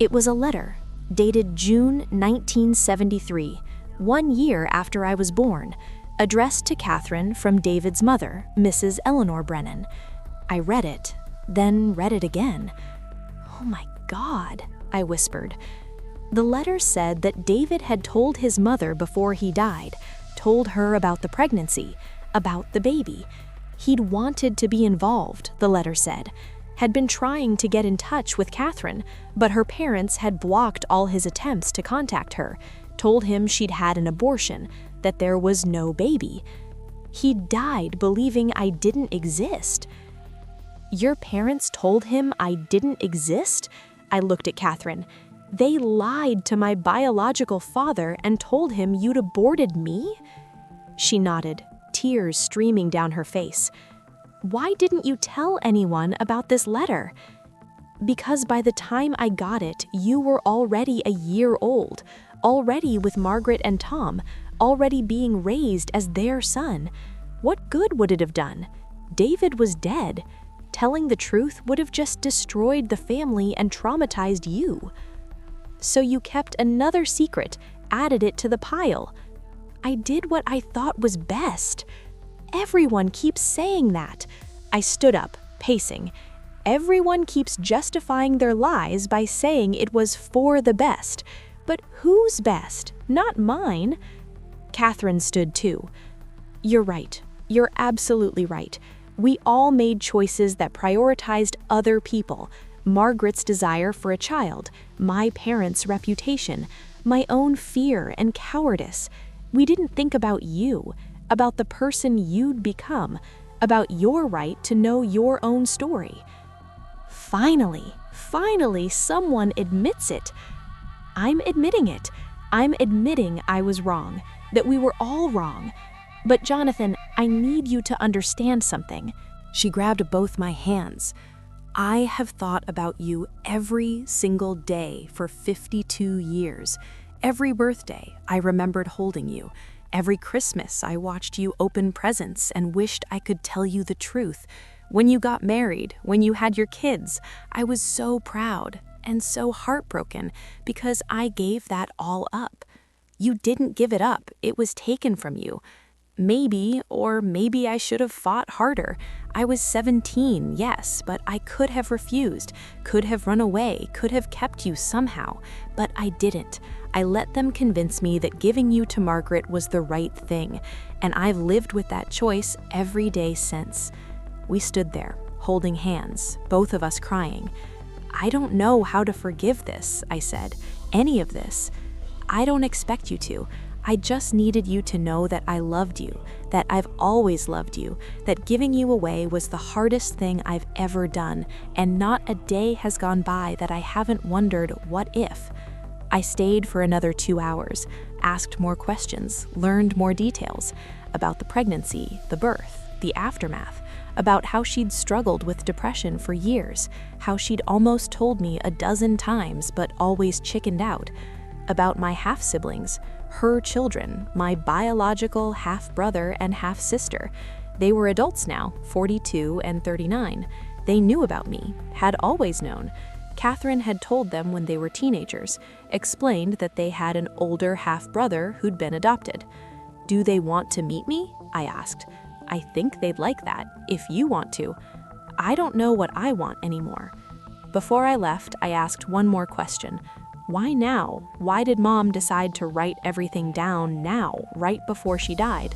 It was a letter, dated June 1973, 1 year after I was born, addressed to Catherine from David's mother, Mrs. Eleanor Brennan. I read it, then read it again. "Oh my God," I whispered. The letter said that David had told his mother before he died, told her about the pregnancy, about the baby. He'd wanted to be involved, the letter said, had been trying to get in touch with Catherine, but her parents had blocked all his attempts to contact her, told him she'd had an abortion, that there was no baby. He died believing I didn't exist. "Your parents told him I didn't exist?" I looked at Catherine. "They lied to my biological father and told him you'd aborted me?" She nodded, tears streaming down her face. "Why didn't you tell anyone about this letter?" "Because by the time I got it, you were already a year old, already with Margaret and Tom, already being raised as their son. What good would it have done? David was dead. Telling the truth would have just destroyed the family and traumatized you. So you kept another secret, added it to the pile. I did what I thought was best. Everyone keeps saying that." I stood up, pacing. Everyone keeps justifying their lies by saying it was for the best. But whose best? Not mine. Catherine stood too. "You're right. You're absolutely right. We all made choices that prioritized other people. Margaret's desire for a child, my parents' reputation, my own fear and cowardice. We didn't think about you, about the person you'd become, about your right to know your own story." Finally, someone admits it. I'm admitting it. I'm admitting I was wrong, that we were all wrong. But Jonathan, I need you to understand something. She grabbed both my hands. I have thought about you every single day for 52 years. Every birthday, I remembered holding you. Every Christmas, I watched you open presents and wished I could tell you the truth. When you got married, when you had your kids, I was so proud and so heartbroken because I gave that all up. You didn't give it up, it was taken from you. Maybe I should have fought harder. I was 17, yes, but I could have refused, could have run away, could have kept you somehow, but I didn't. I let them convince me that giving you to Margaret was the right thing, and I've lived with that choice every day since. We stood there, holding hands, both of us crying. I don't know how to forgive this, I said, any of this. I don't expect you to. I just needed you to know that I loved you, that I've always loved you, that giving you away was the hardest thing I've ever done, and not a day has gone by that I haven't wondered, what if? I stayed for another 2 hours, asked more questions, learned more details about the pregnancy, the birth, the aftermath, about how she'd struggled with depression for years, how she'd almost told me a dozen times but always chickened out, about my half-siblings, her children, my biological half-brother and half-sister. They were adults now, 42 and 39. They knew about me, had always known. Catherine had told them when they were teenagers, explained that they had an older half-brother who'd been adopted. Do they want to meet me? I asked. I think they'd like that, if you want to. I don't know what I want anymore. Before I left, I asked one more question. Why now? Why did Mom decide to write everything down now, right before she died?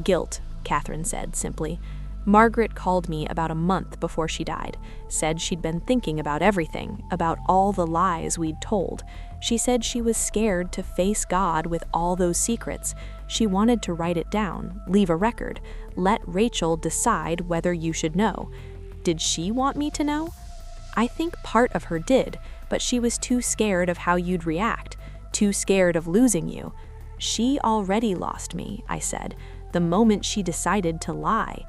Guilt, Catherine said simply. Margaret called me about a month before she died, said she'd been thinking about everything, about all the lies we'd told. She said she was scared to face God with all those secrets. She wanted to write it down, leave a record, let Rachel decide whether you should know. Did she want me to know? I think part of her did, but she was too scared of how you'd react, too scared of losing you. She already lost me, I said, the moment she decided to lie.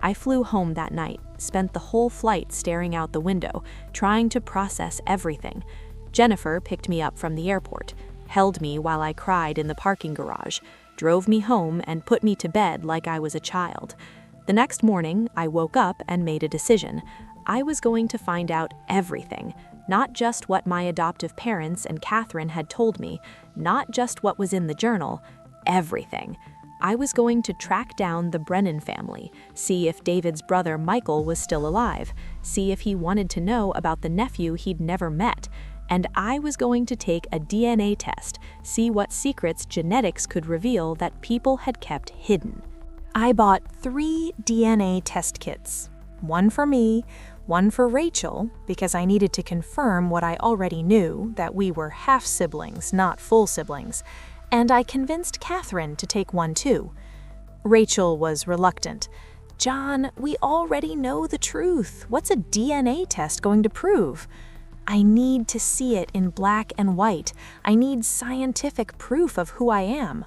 I flew home that night, spent the whole flight staring out the window, trying to process everything. Jennifer picked me up from the airport, held me while I cried in the parking garage, drove me home and put me to bed like I was a child. The next morning, I woke up and made a decision. I was going to find out everything, not just what my adoptive parents and Catherine had told me, not just what was in the journal, everything. I was going to track down the Brennan family, see if David's brother Michael was still alive, see if he wanted to know about the nephew he'd never met, and I was going to take a DNA test, see what secrets genetics could reveal that people had kept hidden. I bought 3 DNA test kits, one for me, one for Rachel, because I needed to confirm what I already knew, that we were half-siblings, not full siblings, and I convinced Catherine to take one too. Rachel was reluctant. John, we already know the truth. What's a DNA test going to prove? I need to see it in black and white. I need scientific proof of who I am.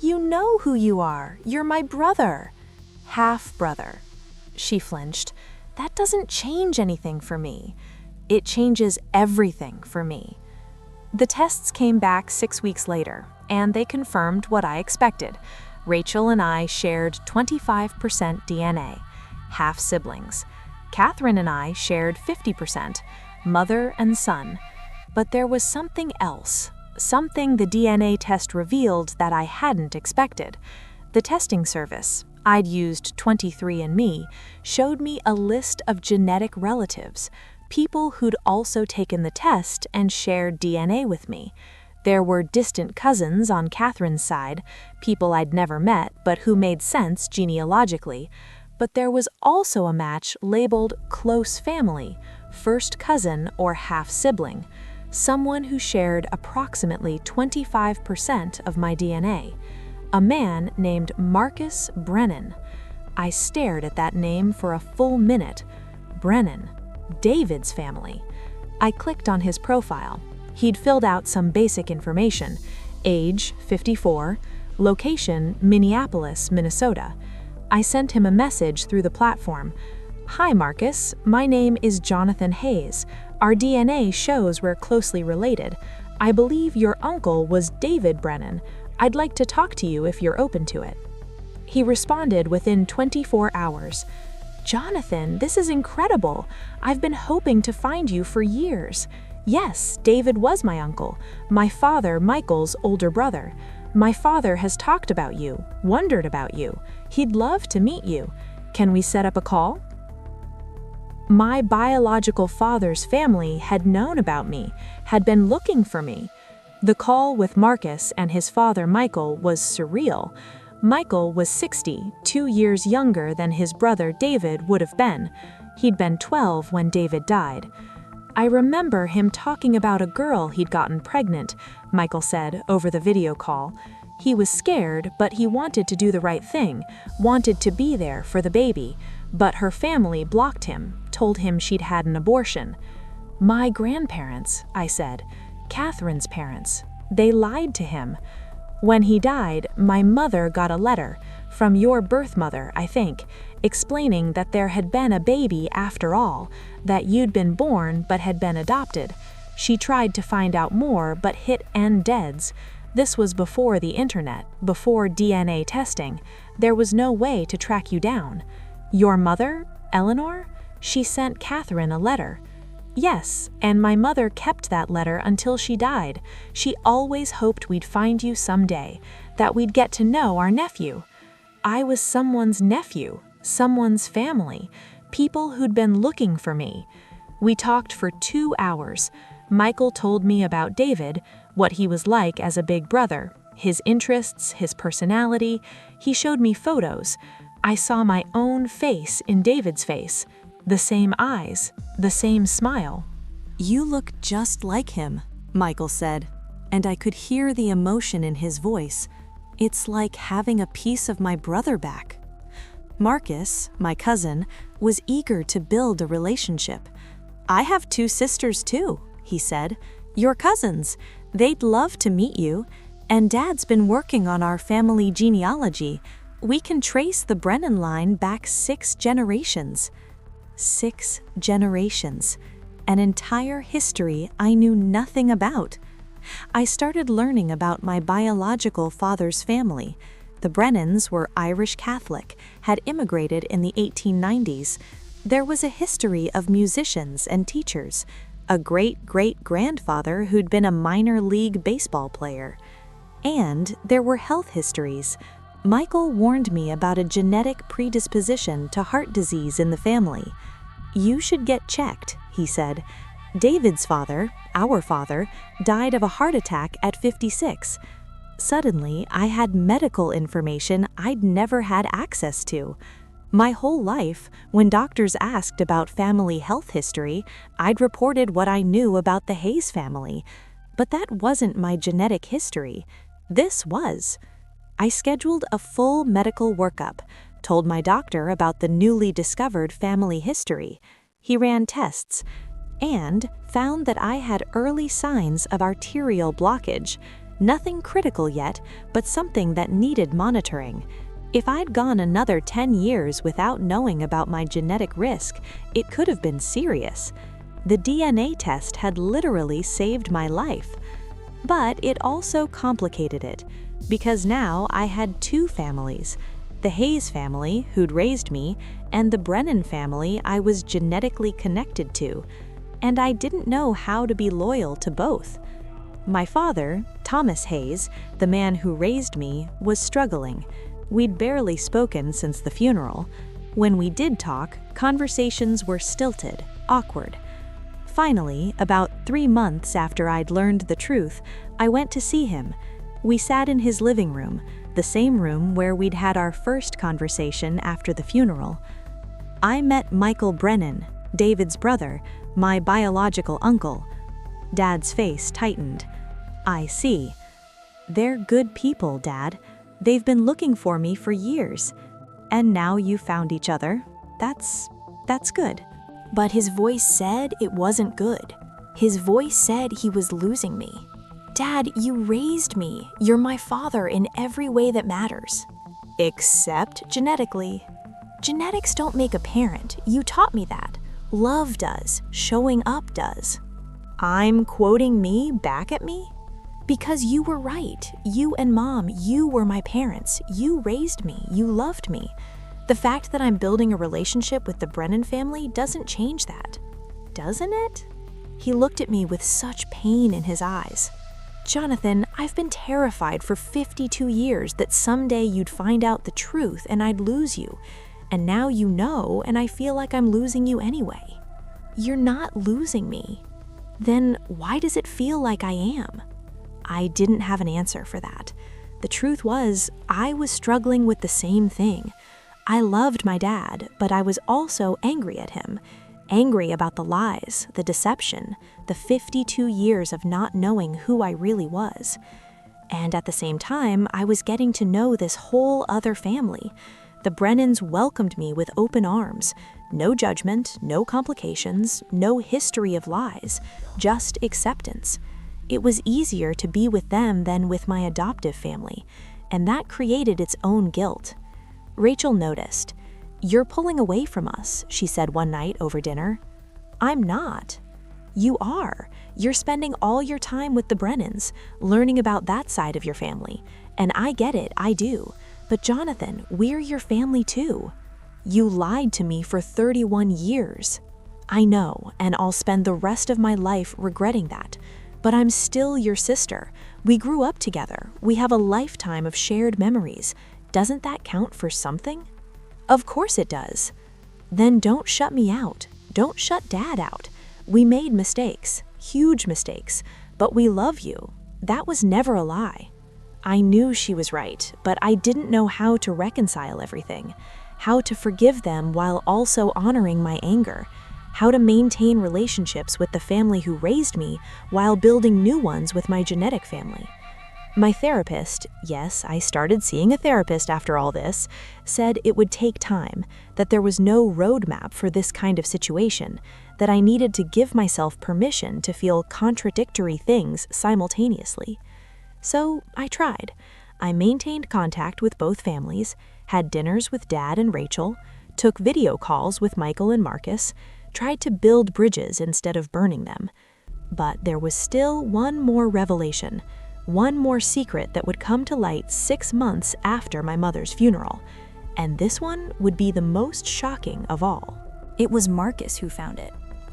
You know who you are. You're my brother. Half-brother. She flinched. That doesn't change anything for me. It changes everything for me. The tests came back 6 weeks later, and they confirmed what I expected. Rachel and I shared 25% DNA, half siblings. Catherine and I shared 50%, mother and son. But there was something else, something the DNA test revealed that I hadn't expected. The testing service, I'd used 23andMe, showed me a list of genetic relatives, people who'd also taken the test and shared DNA with me. There were distant cousins on Catherine's side, people I'd never met but who made sense genealogically. But there was also a match labeled close family, first cousin or half-sibling, someone who shared approximately 25% of my DNA. A man named Marcus Brennan. I stared at that name for a full minute. Brennan, David's family. I clicked on his profile. He'd filled out some basic information. Age, 54. Location, Minneapolis, Minnesota. I sent him a message through the platform. Hi, Marcus. My name is Jonathan Hayes. Our DNA shows we're closely related. I believe your uncle was David Brennan. I'd like to talk to you if you're open to it. He responded within 24 hours. Jonathan, this is incredible. I've been hoping to find you for years. Yes, David was my uncle, my father, Michael's older brother. My father has talked about you, wondered about you. He'd love to meet you. Can we set up a call? My biological father's family had known about me, had been looking for me. The call with Marcus and his father Michael was surreal. Michael was 60, 2 years younger than his brother David would have been. He'd been 12 when David died. I remember him talking about a girl he'd gotten pregnant, Michael said over the video call. He was scared, but he wanted to do the right thing, wanted to be there for the baby, but her family blocked him, told him she'd had an abortion. My grandparents, I said, Catherine's parents, they lied to him. When he died, my mother got a letter, from your birth mother, I think, explaining that there had been a baby after all, that you'd been born but had been adopted. She tried to find out more but hit end deads. This was before the internet, before DNA testing. There was no way to track you down. Your mother, Eleanor? She sent Catherine a letter. Yes, and my mother kept that letter until she died. She always hoped we'd find you someday, that we'd get to know our nephew. I was someone's nephew, someone's family, people who'd been looking for me. We talked for 2 hours. Michael told me about David, what he was like as a big brother, his interests, his personality. He showed me photos. I saw my own face in David's face. The same eyes, the same smile. You look just like him, Michael said, and I could hear the emotion in his voice. It's like having a piece of my brother back. Marcus, my cousin, was eager to build a relationship. I have 2 sisters too, he said. Your cousins. They'd love to meet you. And Dad's been working on our family genealogy. We can trace the Brennan line back 6 generations. 6 generations. An entire history I knew nothing about. I started learning about my biological father's family. The Brennans were Irish Catholic, had immigrated in the 1890s. There was a history of musicians and teachers, a great-great-grandfather who'd been a minor league baseball player. And there were health histories. Michael warned me about a genetic predisposition to heart disease in the family. You should get checked, he said. David's father, our father, died of a heart attack at 56. Suddenly, I had medical information I'd never had access to. My whole life, when doctors asked about family health history, I'd reported what I knew about the Hayes family. But that wasn't my genetic history. This was. I scheduled a full medical workup, told my doctor about the newly discovered family history. He ran tests and found that I had early signs of arterial blockage. Nothing critical yet, but something that needed monitoring. If I'd gone another 10 years without knowing about my genetic risk, it could have been serious. The DNA test had literally saved my life. But it also complicated it, because now I had 2 families. The Hayes family, who'd raised me, and the Brennan family I was genetically connected to. And I didn't know how to be loyal to both. My father, Thomas Hayes, the man who raised me, was struggling. We'd barely spoken since the funeral. When we did talk, conversations were stilted, awkward. Finally, about 3 months after I'd learned the truth, I went to see him. We sat in his living room, the same room where we'd had our first conversation after the funeral. I met Michael Brennan, David's brother, my biological uncle. Dad's face tightened. I see. They're good people, Dad. They've been looking for me for years. And now you found each other. That's good. But his voice said it wasn't good. His voice said he was losing me. Dad, you raised me. You're my father in every way that matters. Except genetically. Genetics don't make a parent. You taught me that. Love does. Showing up does. I'm quoting me back at me? Because you were right. You and Mom, you were my parents. You raised me. You loved me. The fact that I'm building a relationship with the Brennan family doesn't change that. Doesn't it? He looked at me with such pain in his eyes. Jonathan, I've been terrified for 52 years that someday you'd find out the truth and I'd lose you. And now you know, and I feel like I'm losing you anyway. You're not losing me. Then why does it feel like I am? I didn't have an answer for that. The truth was, I was struggling with the same thing. I loved my dad, but I was also angry at him. Angry about the lies, the deception, the 52 years of not knowing who I really was. And at the same time, I was getting to know this whole other family. The Brennans welcomed me with open arms. No judgment, no complications, no history of lies, just acceptance. It was easier to be with them than with my adoptive family, and that created its own guilt. Rachel noticed. "You're pulling away from us," she said one night over dinner. "I'm not." "You are. You're spending all your time with the Brennans, learning about that side of your family. And I get it, I do. But Jonathan, we're your family too. You lied to me for 31 years. I know, and I'll spend the rest of my life regretting that. But I'm still your sister. We grew up together. We have a lifetime of shared memories. Doesn't that count for something?" "Of course it does." "Then don't shut me out. Don't shut Dad out. We made mistakes, huge mistakes, but we love you. That was never a lie." I knew she was right, but I didn't know how to reconcile everything, how to forgive them while also honoring my anger, how to maintain relationships with the family who raised me while building new ones with my genetic family. My therapist, yes, I started seeing a therapist after all this, said it would take time, that there was no roadmap for this kind of situation, that I needed to give myself permission to feel contradictory things simultaneously. So I tried. I maintained contact with both families, had dinners with Dad and Rachel, took video calls with Michael and Marcus, tried to build bridges instead of burning them. But there was still one more revelation, one more secret that would come to light 6 months after my mother's funeral. And this one would be the most shocking of all. It was Marcus who found it.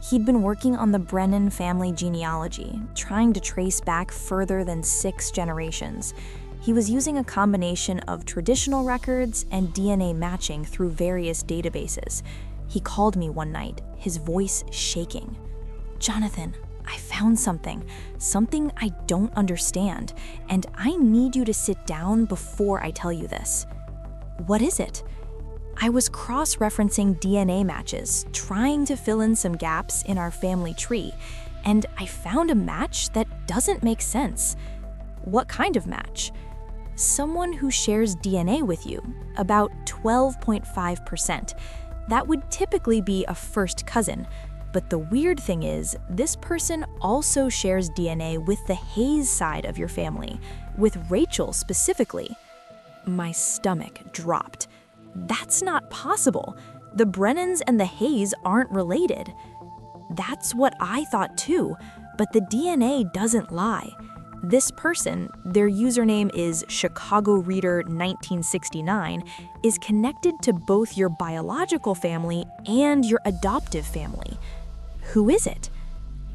He'd been working on the Brennan family genealogy, trying to trace back further than 6 generations. He was using a combination of traditional records and DNA matching through various databases. He called me one night, his voice shaking. "Jonathan, I found something I don't understand, and I need you to sit down before I tell you this." "What is it?" "I was cross-referencing DNA matches, trying to fill in some gaps in our family tree, and I found a match that doesn't make sense." "What kind of match?" "Someone who shares DNA with you, about 12.5%. That would typically be a first cousin. But the weird thing is, this person also shares DNA with the Hayes side of your family, with Rachel specifically." My stomach dropped. That's not possible. The Brennans and the Hayes aren't related. That's what I thought too, but the DNA doesn't lie. This person, their username is Chicago Reader 1969, is connected to both your biological family and your adoptive family. Who is it?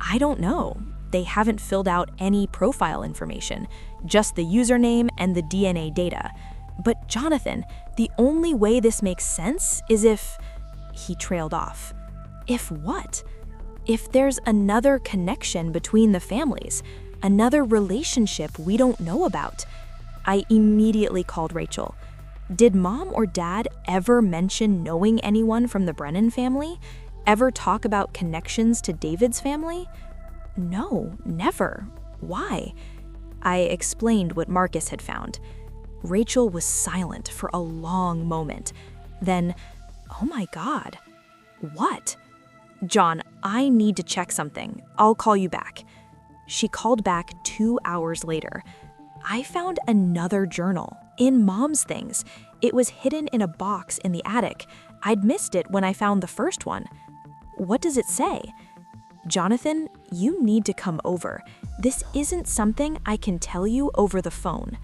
I don't know. They haven't filled out any profile information, just the username and the DNA data. But Jonathan, the only way this makes sense is if... He trailed off. If what? If there's another connection between the families, another relationship we don't know about. I immediately called Rachel. Did Mom or Dad ever mention knowing anyone from the Brennan family? Ever talk about connections to David's family? No, never. Why? I explained what Marcus had found. Rachel was silent for a long moment. Then, "Oh my God." "What?" "John, I need to check something. I'll call you back." She called back 2 hours later. I found another journal, in Mom's things. It was hidden in a box in the attic, I'd missed it when I found the first one. What does it say? Jonathan, you need to come over. This isn't something I can tell you over the phone.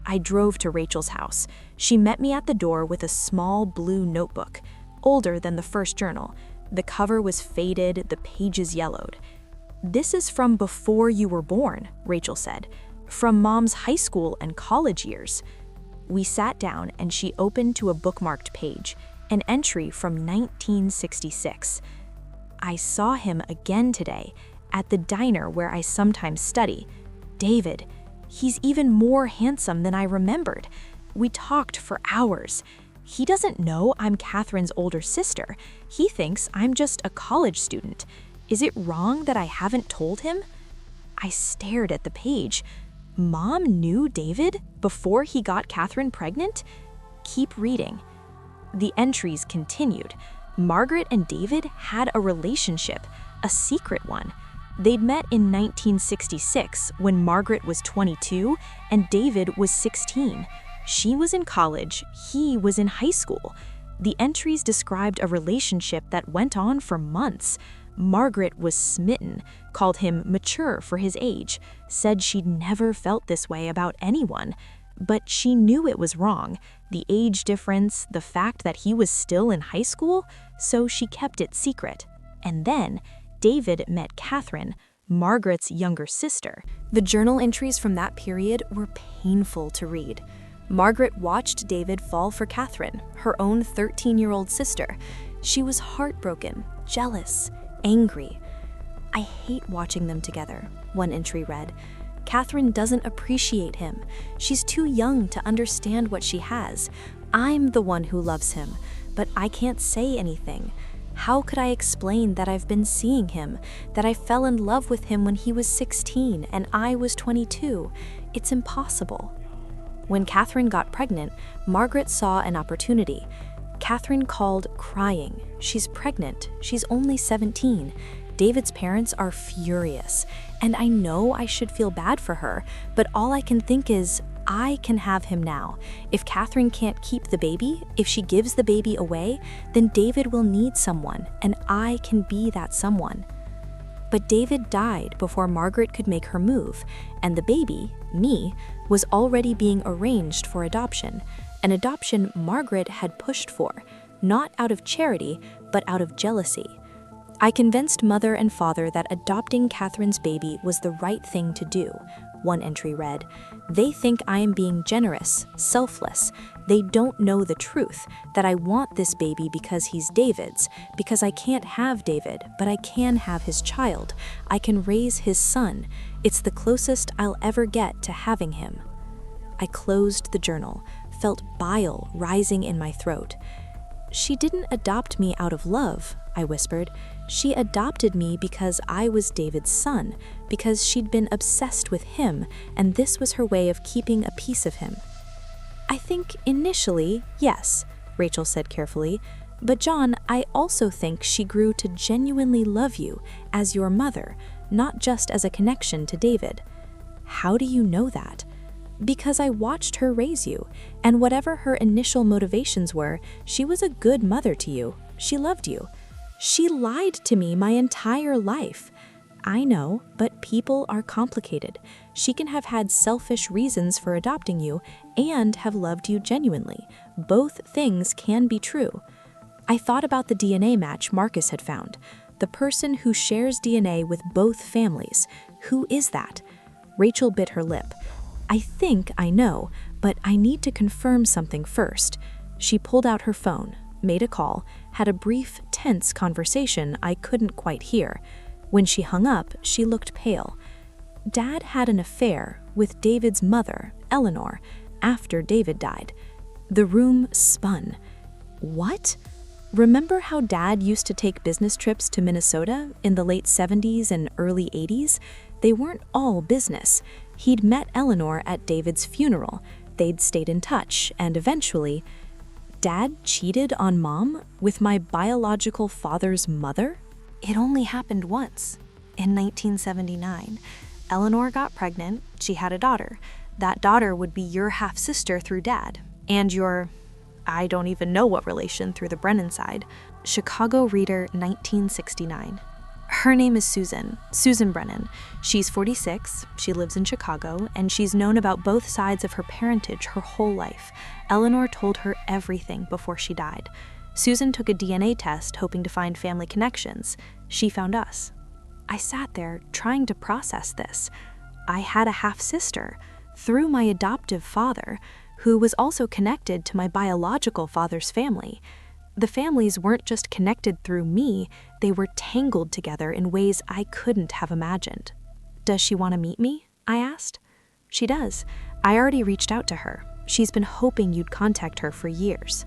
I drove to Rachel's house. She met me at the door with a small blue notebook, older than the first journal. The cover was faded, the pages yellowed. This is from before you were born, Rachel said, from Mom's high school and college years. We sat down and she opened to a bookmarked page, an entry from 1966. I saw him again today, at the diner where I sometimes study. David, he's even more handsome than I remembered. We talked for hours. He doesn't know I'm Catherine's older sister. He thinks I'm just a college student. Is it wrong that I haven't told him? I stared at the page. Mom knew David before he got Catherine pregnant? Keep reading. The entries continued. Margaret and David had a relationship, a secret one. They'd met in 1966 when Margaret was 22 and David was 16. She was in college, he was in high school. The entries described a relationship that went on for months. Margaret was smitten, called him mature for his age, said she'd never felt this way about anyone. But she knew it was wrong, the age difference, the fact that he was still in high school, so she kept it secret. And then David met Catherine, Margaret's younger sister. The journal entries from that period were painful to read. Margaret watched David fall for Catherine, her own 13-year-old sister. She was heartbroken, jealous, angry. I hate watching them together, one entry read. Catherine doesn't appreciate him. She's too young to understand what she has. I'm the one who loves him, but I can't say anything. How could I explain that I've been seeing him, that I fell in love with him when he was 16 and I was 22? It's impossible. When Catherine got pregnant, Margaret saw an opportunity. Catherine called crying. She's pregnant. She's only 17. David's parents are furious, and I know I should feel bad for her, but all I can think is, I can have him now. If Catherine can't keep the baby, if she gives the baby away, then David will need someone, and I can be that someone. But David died before Margaret could make her move, and the baby, me, was already being arranged for adoption, an adoption Margaret had pushed for, not out of charity, but out of jealousy. I convinced mother and father that adopting Catherine's baby was the right thing to do, one entry read. They think I am being generous, selfless. They don't know the truth, that I want this baby because he's David's, because I can't have David, but I can have his child. I can raise his son. It's the closest I'll ever get to having him. I closed the journal, felt bile rising in my throat. She didn't adopt me out of love, I whispered. She adopted me because I was David's son, because she'd been obsessed with him, and this was her way of keeping a piece of him. I think initially, yes, Rachel said carefully, but John, I also think she grew to genuinely love you as your mother, not just as a connection to David. How do you know that? Because I watched her raise you, and whatever her initial motivations were, she was a good mother to you. She loved you. She lied to me my entire life. I know, but people are complicated. She can have had selfish reasons for adopting you and have loved you genuinely. Both things can be true. I thought about the DNA match Marcus had found. The person who shares DNA with both families. Who is that? Rachel bit her lip. I think I know, but I need to confirm something first. She pulled out her phone, made a call, had a brief, tense conversation I couldn't quite hear. When she hung up, she looked pale. Dad had an affair with David's mother, Eleanor, after David died. The room spun. What? Remember how Dad used to take business trips to Minnesota in the late 70s and early 80s? They weren't all business. He'd met Eleanor at David's funeral. They'd stayed in touch, and eventually, Dad cheated on Mom with my biological father's mother? It only happened once, in 1979. Eleanor got pregnant, she had a daughter. That daughter would be your half-sister through Dad, and your I don't even know what relation through the Brennan side. Chicago Reader, 1969. Her name is Susan Brennan. She's 46, she lives in Chicago, and she's known about both sides of her parentage her whole life. Eleanor told her everything before she died. Susan took a DNA test hoping to find family connections. She found us. I sat there trying to process this. I had a half-sister through my adoptive father, who was also connected to my biological father's family. The families weren't just connected through me, they were tangled together in ways I couldn't have imagined. Does she want to meet me? I asked. She does. I already reached out to her. She's been hoping you'd contact her for years.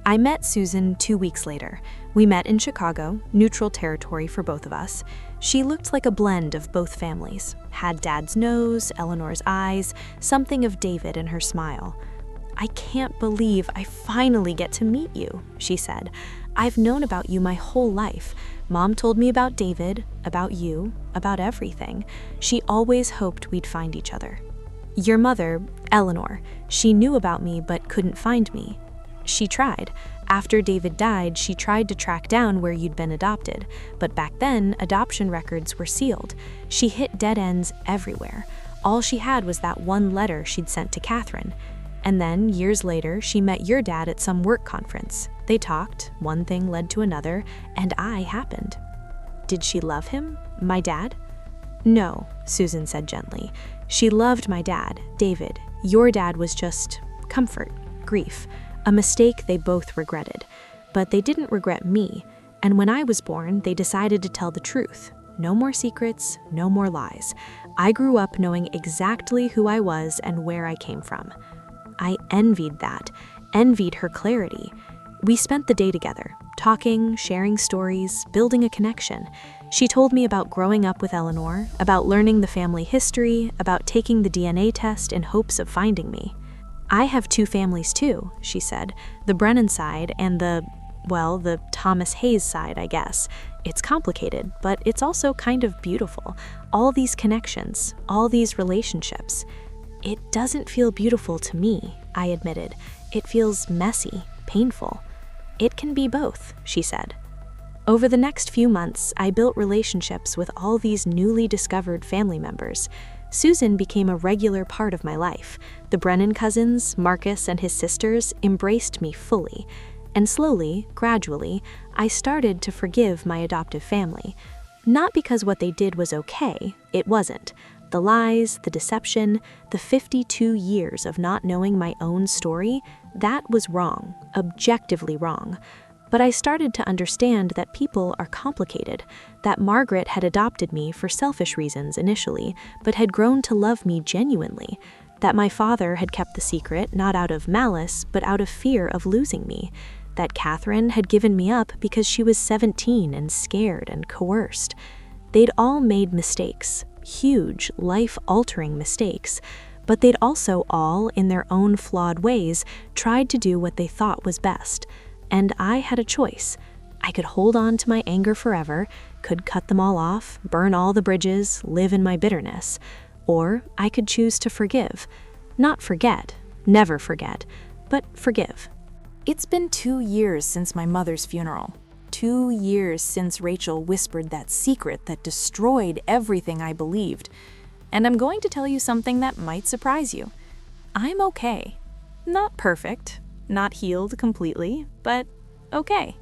I met Susan 2 weeks later. We met in Chicago, neutral territory for both of us. She looked like a blend of both families. Had Dad's nose, Eleanor's eyes, something of David in her smile. I can't believe I finally get to meet you, she said. I've known about you my whole life. Mom told me about David, about you, about everything. She always hoped we'd find each other. Your mother, Eleanor, she knew about me but couldn't find me. She tried. After David died, she tried to track down where you'd been adopted, but back then, adoption records were sealed. She hit dead ends everywhere. All she had was that one letter she'd sent to Catherine. And then, years later, she met your dad at some work conference. They talked, one thing led to another, and I happened. Did she love him? My dad? No, Susan said gently. She loved my dad, David. Your dad was just comfort, grief, a mistake they both regretted. But they didn't regret me, and when I was born, they decided to tell the truth. No more secrets, no more lies. I grew up knowing exactly who I was and where I came from. I envied that, envied her clarity. We spent the day together, talking, sharing stories, building a connection. She told me about growing up with Eleanor, about learning the family history, about taking the DNA test in hopes of finding me. I have 2 families too, she said, the Brennan side and the Thomas Hayes side, I guess. It's complicated, but it's also kind of beautiful. All these connections, all these relationships. It doesn't feel beautiful to me, I admitted. It feels messy, painful. It can be both, she said. Over the next few months, I built relationships with all these newly discovered family members. Susan became a regular part of my life. The Brennan cousins, Marcus and his sisters, embraced me fully. And slowly, gradually, I started to forgive my adoptive family. Not because what they did was okay, it wasn't. The lies, the deception, the 52 years of not knowing my own story, that was wrong, objectively wrong. But I started to understand that people are complicated, that Margaret had adopted me for selfish reasons initially, but had grown to love me genuinely, that my father had kept the secret not out of malice, but out of fear of losing me, that Catherine had given me up because she was 17 and scared and coerced. They'd all made mistakes. Huge, life-altering mistakes, but they'd also all, in their own flawed ways, tried to do what they thought was best. And I had a choice. I could hold on to my anger forever, could cut them all off, burn all the bridges, live in my bitterness. Or I could choose to forgive. Not forget, never forget, but forgive. It's been 2 years since my mother's funeral. 2 years since Rachel whispered that secret that destroyed everything I believed. And I'm going to tell you something that might surprise you. I'm okay. Not perfect, not healed completely, but okay.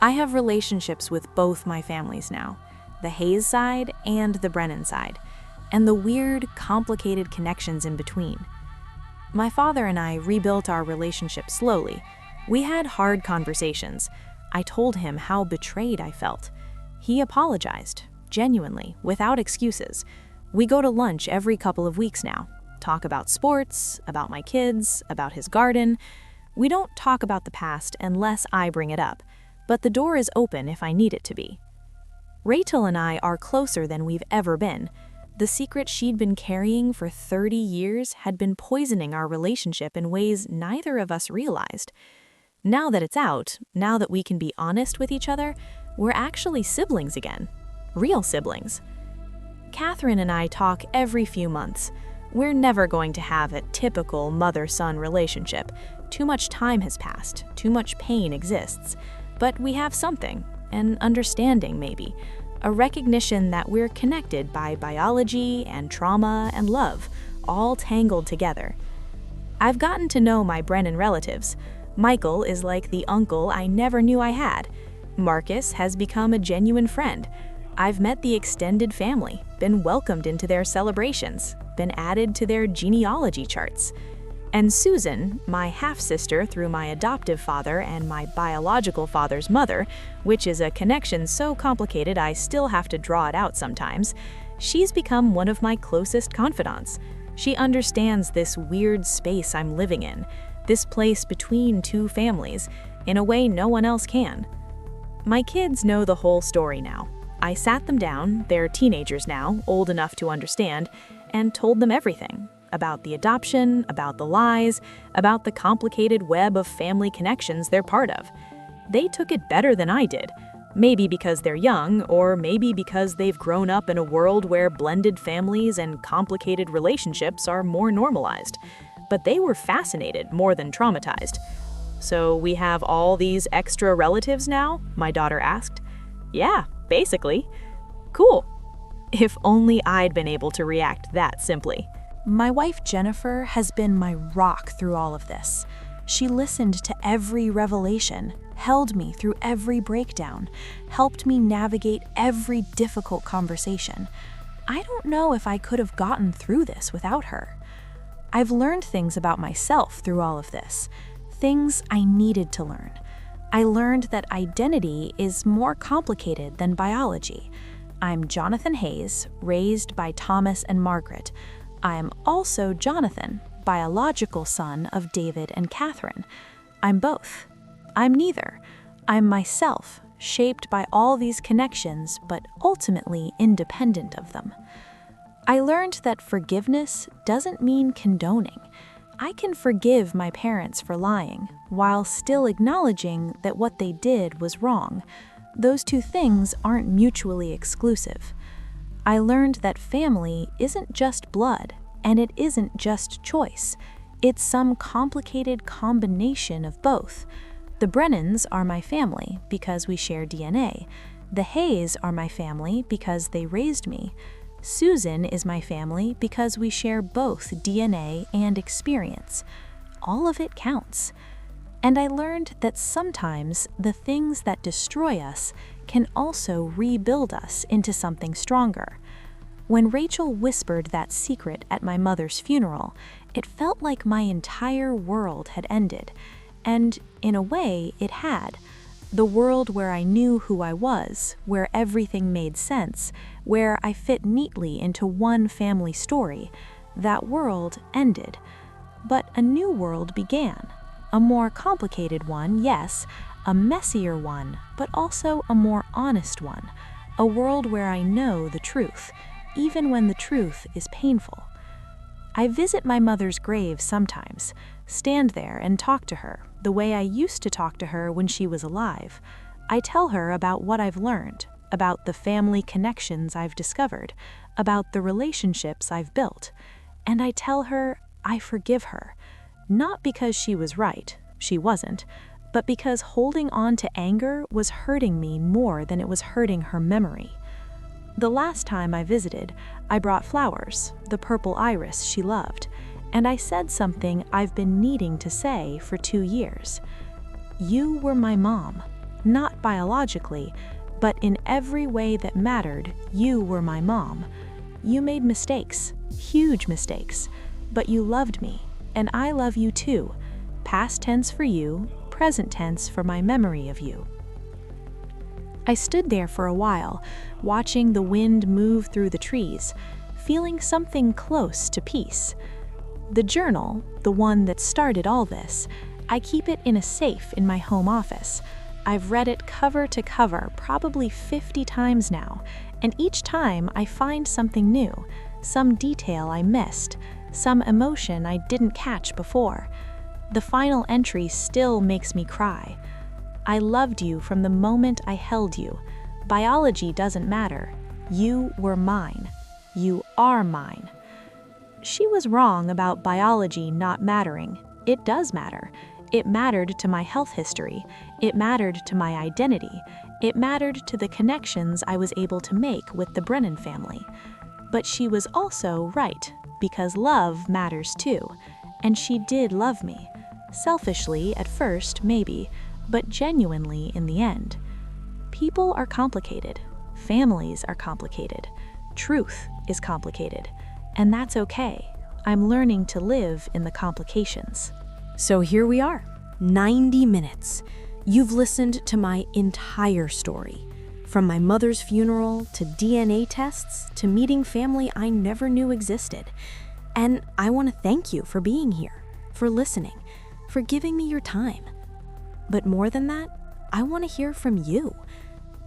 I have relationships with both my families now, the Hayes side and the Brennan side, and the weird, complicated connections in between. My father and I rebuilt our relationship slowly. We had hard conversations. I told him how betrayed I felt. He apologized, genuinely, without excuses. We go to lunch every couple of weeks now, talk about sports, about my kids, about his garden. We don't talk about the past unless I bring it up, but the door is open if I need it to be. Rachel and I are closer than we've ever been. The secret she'd been carrying for 30 years had been poisoning our relationship in ways neither of us realized. Now that it's out, now that we can be honest with each other, we're actually siblings again. Real siblings. Catherine and I talk every few months. We're never going to have a typical mother-son relationship. Too much time has passed, too much pain exists. But we have something, an understanding maybe, a recognition that we're connected by biology and trauma and love, all tangled together. I've gotten to know my Brennan relatives. Michael is like the uncle I never knew I had. Marcus has become a genuine friend. I've met the extended family, been welcomed into their celebrations, been added to their genealogy charts. And Susan, my half-sister through my adoptive father and my biological father's mother, which is a connection so complicated I still have to draw it out sometimes, she's become one of my closest confidants. She understands this weird space I'm living in, this place between two families, in a way no one else can. My kids know the whole story now. I sat them down, they're teenagers now, old enough to understand, and told them everything. About the adoption, about the lies, about the complicated web of family connections they're part of. They took it better than I did. Maybe because they're young, or maybe because they've grown up in a world where blended families and complicated relationships are more normalized. But they were fascinated more than traumatized. "So we have all these extra relatives now?" my daughter asked. "Yeah, basically." "Cool." If only I'd been able to react that simply. My wife Jennifer has been my rock through all of this. She listened to every revelation, held me through every breakdown, helped me navigate every difficult conversation. I don't know if I could have gotten through this without her. I've learned things about myself through all of this, things I needed to learn. I learned that identity is more complicated than biology. I'm Jonathan Hayes, raised by Thomas and Margaret. I am also Jonathan, biological son of David and Catherine. I'm both. I'm neither. I'm myself, shaped by all these connections, but ultimately independent of them. I learned that forgiveness doesn't mean condoning. I can forgive my parents for lying, while still acknowledging that what they did was wrong. Those two things aren't mutually exclusive. I learned that family isn't just blood, and it isn't just choice. It's some complicated combination of both. The Brennans are my family because we share DNA. The Hayes are my family because they raised me. Susan is my family because we share both DNA and experience. All of it counts. And I learned that sometimes the things that destroy us can also rebuild us into something stronger. When Rachel whispered that secret at my mother's funeral, it felt like my entire world had ended. And in a way, it had. The world where I knew who I was, where everything made sense, where I fit neatly into one family story, that world ended. But a new world began. A more complicated one, yes, a messier one, but also a more honest one. A world where I know the truth, even when the truth is painful. I visit my mother's grave sometimes, stand there and talk to her, the way I used to talk to her when she was alive. I tell her about what I've learned, about the family connections I've discovered, about the relationships I've built. And I tell her I forgive her, not because she was right, she wasn't, but because holding on to anger was hurting me more than it was hurting her memory. The last time I visited, I brought flowers, the purple iris she loved, and I said something I've been needing to say for 2 years. You were my mom, not biologically, but in every way that mattered, you were my mom. You made mistakes, huge mistakes, but you loved me, and I love you too. Past tense for you, present tense for my memory of you. I stood there for a while, watching the wind move through the trees, feeling something close to peace. The journal, the one that started all this, I keep it in a safe in my home office. I've read it cover to cover probably 50 times now, and each time I find something new, some detail I missed, some emotion I didn't catch before. The final entry still makes me cry. I loved you from the moment I held you. Biology doesn't matter. You were mine. You are mine. She was wrong about biology not mattering. It does matter. It mattered to my health history. It mattered to my identity. It mattered to the connections I was able to make with the Brennan family. But she was also right, because love matters too. And she did love me. Selfishly at first, maybe, but genuinely in the end. People are complicated. Families are complicated. Truth is complicated. And that's okay. I'm learning to live in the complications. So here we are, 90 minutes. You've listened to my entire story. From my mother's funeral, to DNA tests, to meeting family I never knew existed. And I want to thank you for being here, for listening, for giving me your time. But more than that, I want to hear from you.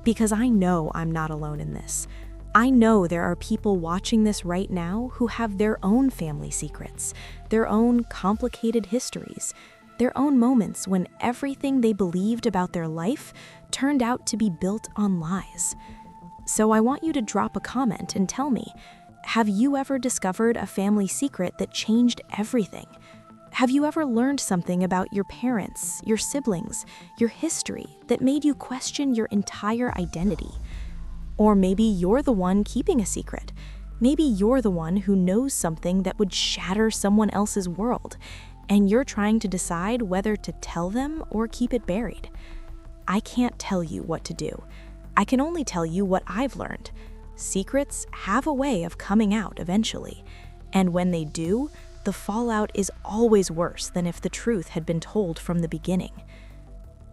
Because I know I'm not alone in this. I know there are people watching this right now who have their own family secrets, their own complicated histories, their own moments when everything they believed about their life turned out to be built on lies. So I want you to drop a comment and tell me, have you ever discovered a family secret that changed everything? Have you ever learned something about your parents, your siblings, your history that made you question your entire identity? Or maybe you're the one keeping a secret. Maybe you're the one who knows something that would shatter someone else's world, and you're trying to decide whether to tell them or keep it buried. I can't tell you what to do. I can only tell you what I've learned. Secrets have a way of coming out eventually, and when they do, the fallout is always worse than if the truth had been told from the beginning.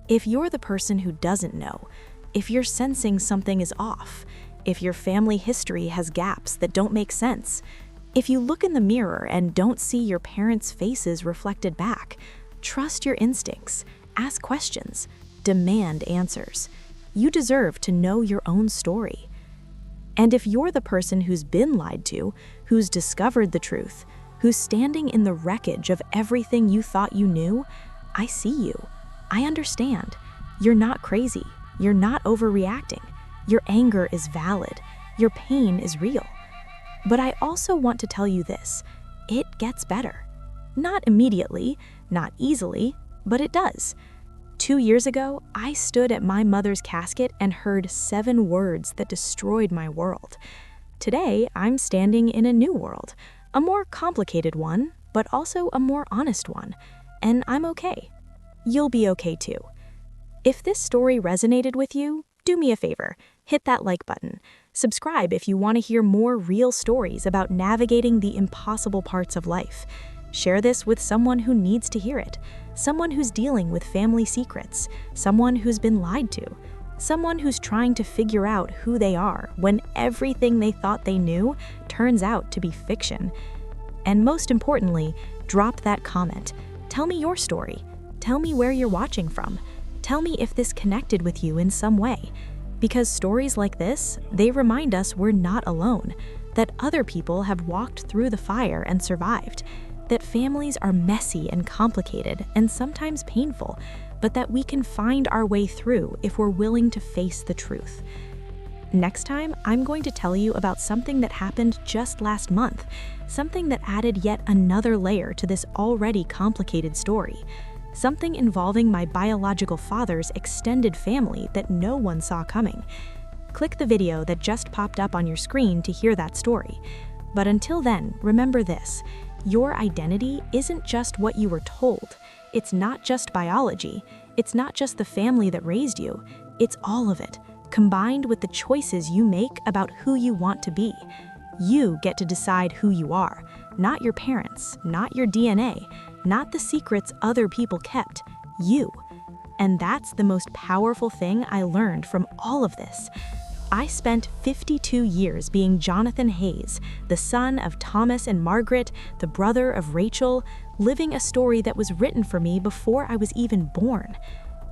If you're the person who doesn't know, if you're sensing something is off, if your family history has gaps that don't make sense, if you look in the mirror and don't see your parents' faces reflected back, trust your instincts, ask questions, demand answers. You deserve to know your own story. And if you're the person who's been lied to, who's discovered the truth, who's standing in the wreckage of everything you thought you knew, I see you. I understand. You're not crazy. You're not overreacting. Your anger is valid. Your pain is real. But I also want to tell you this. It gets better. Not immediately, not easily, but it does. 2 years ago, I stood at my mother's casket and heard 7 words that destroyed my world. Today, I'm standing in a new world, a more complicated one, but also a more honest one, and I'm okay. You'll be okay too. If this story resonated with you, do me a favor, hit that like button. Subscribe if you want to hear more real stories about navigating the impossible parts of life. Share this with someone who needs to hear it, someone who's dealing with family secrets, someone who's been lied to, someone who's trying to figure out who they are when everything they thought they knew turns out to be fiction. And most importantly, drop that comment. Tell me your story. Tell me where you're watching from. Tell me if this connected with you in some way. Because stories like this, they remind us we're not alone, that other people have walked through the fire and survived, that families are messy and complicated and sometimes painful, but that we can find our way through if we're willing to face the truth. Next time, I'm going to tell you about something that happened just last month, something that added yet another layer to this already complicated story. Something involving my biological father's extended family that no one saw coming. Click the video that just popped up on your screen to hear that story. But until then, remember this. Your identity isn't just what you were told. It's not just biology. It's not just the family that raised you. It's all of it, combined with the choices you make about who you want to be. You get to decide who you are, not your parents, not your DNA, not the secrets other people kept, you. And that's the most powerful thing I learned from all of this. I spent 52 years being Jonathan Hayes, the son of Thomas and Margaret, the brother of Rachel, living a story that was written for me before I was even born.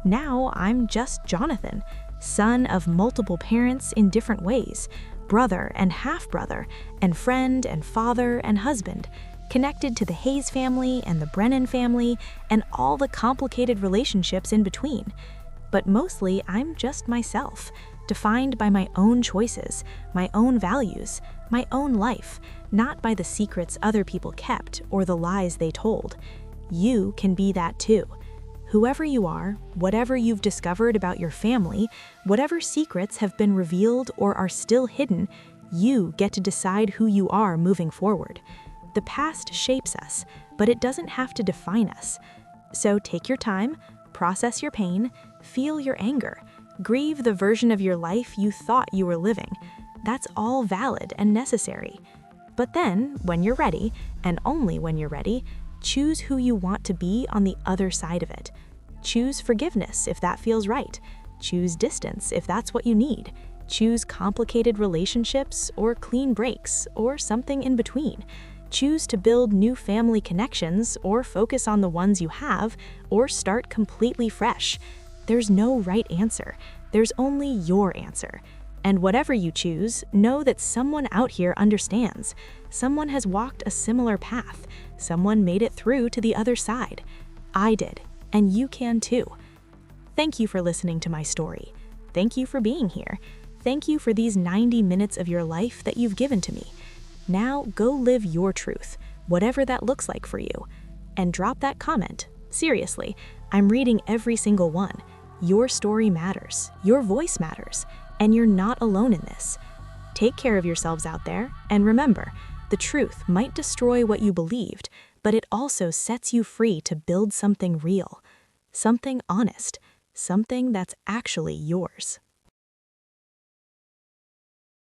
Now I'm just Jonathan, son of multiple parents in different ways, brother and half-brother, and friend and father and husband, connected to the Hayes family and the Brennan family and all the complicated relationships in between. But mostly I'm just myself, defined by my own choices, my own values, my own life, not by the secrets other people kept or the lies they told. You can be that too. Whoever you are, whatever you've discovered about your family, whatever secrets have been revealed or are still hidden, you get to decide who you are moving forward. The past shapes us, but it doesn't have to define us. So take your time, process your pain, feel your anger, grieve the version of your life you thought you were living. That's all valid and necessary. But then, when you're ready, and only when you're ready, choose who you want to be on the other side of it. Choose forgiveness if that feels right. Choose distance if that's what you need. Choose complicated relationships or clean breaks or something in between. Choose to build new family connections or focus on the ones you have or start completely fresh. There's no right answer. There's only your answer. And whatever you choose, know that someone out here understands. Someone has walked a similar path. Someone made it through to the other side. I did, and you can too. Thank you for listening to my story. Thank you for being here. Thank you for these 90 minutes of your life that you've given to me. Now go live your truth, whatever that looks like for you. And drop that comment. Seriously, I'm reading every single one. Your story matters. Your voice matters. And you're not alone in this. Take care of yourselves out there, and remember, the truth might destroy what you believed, but it also sets you free to build something real, something honest, something that's actually yours.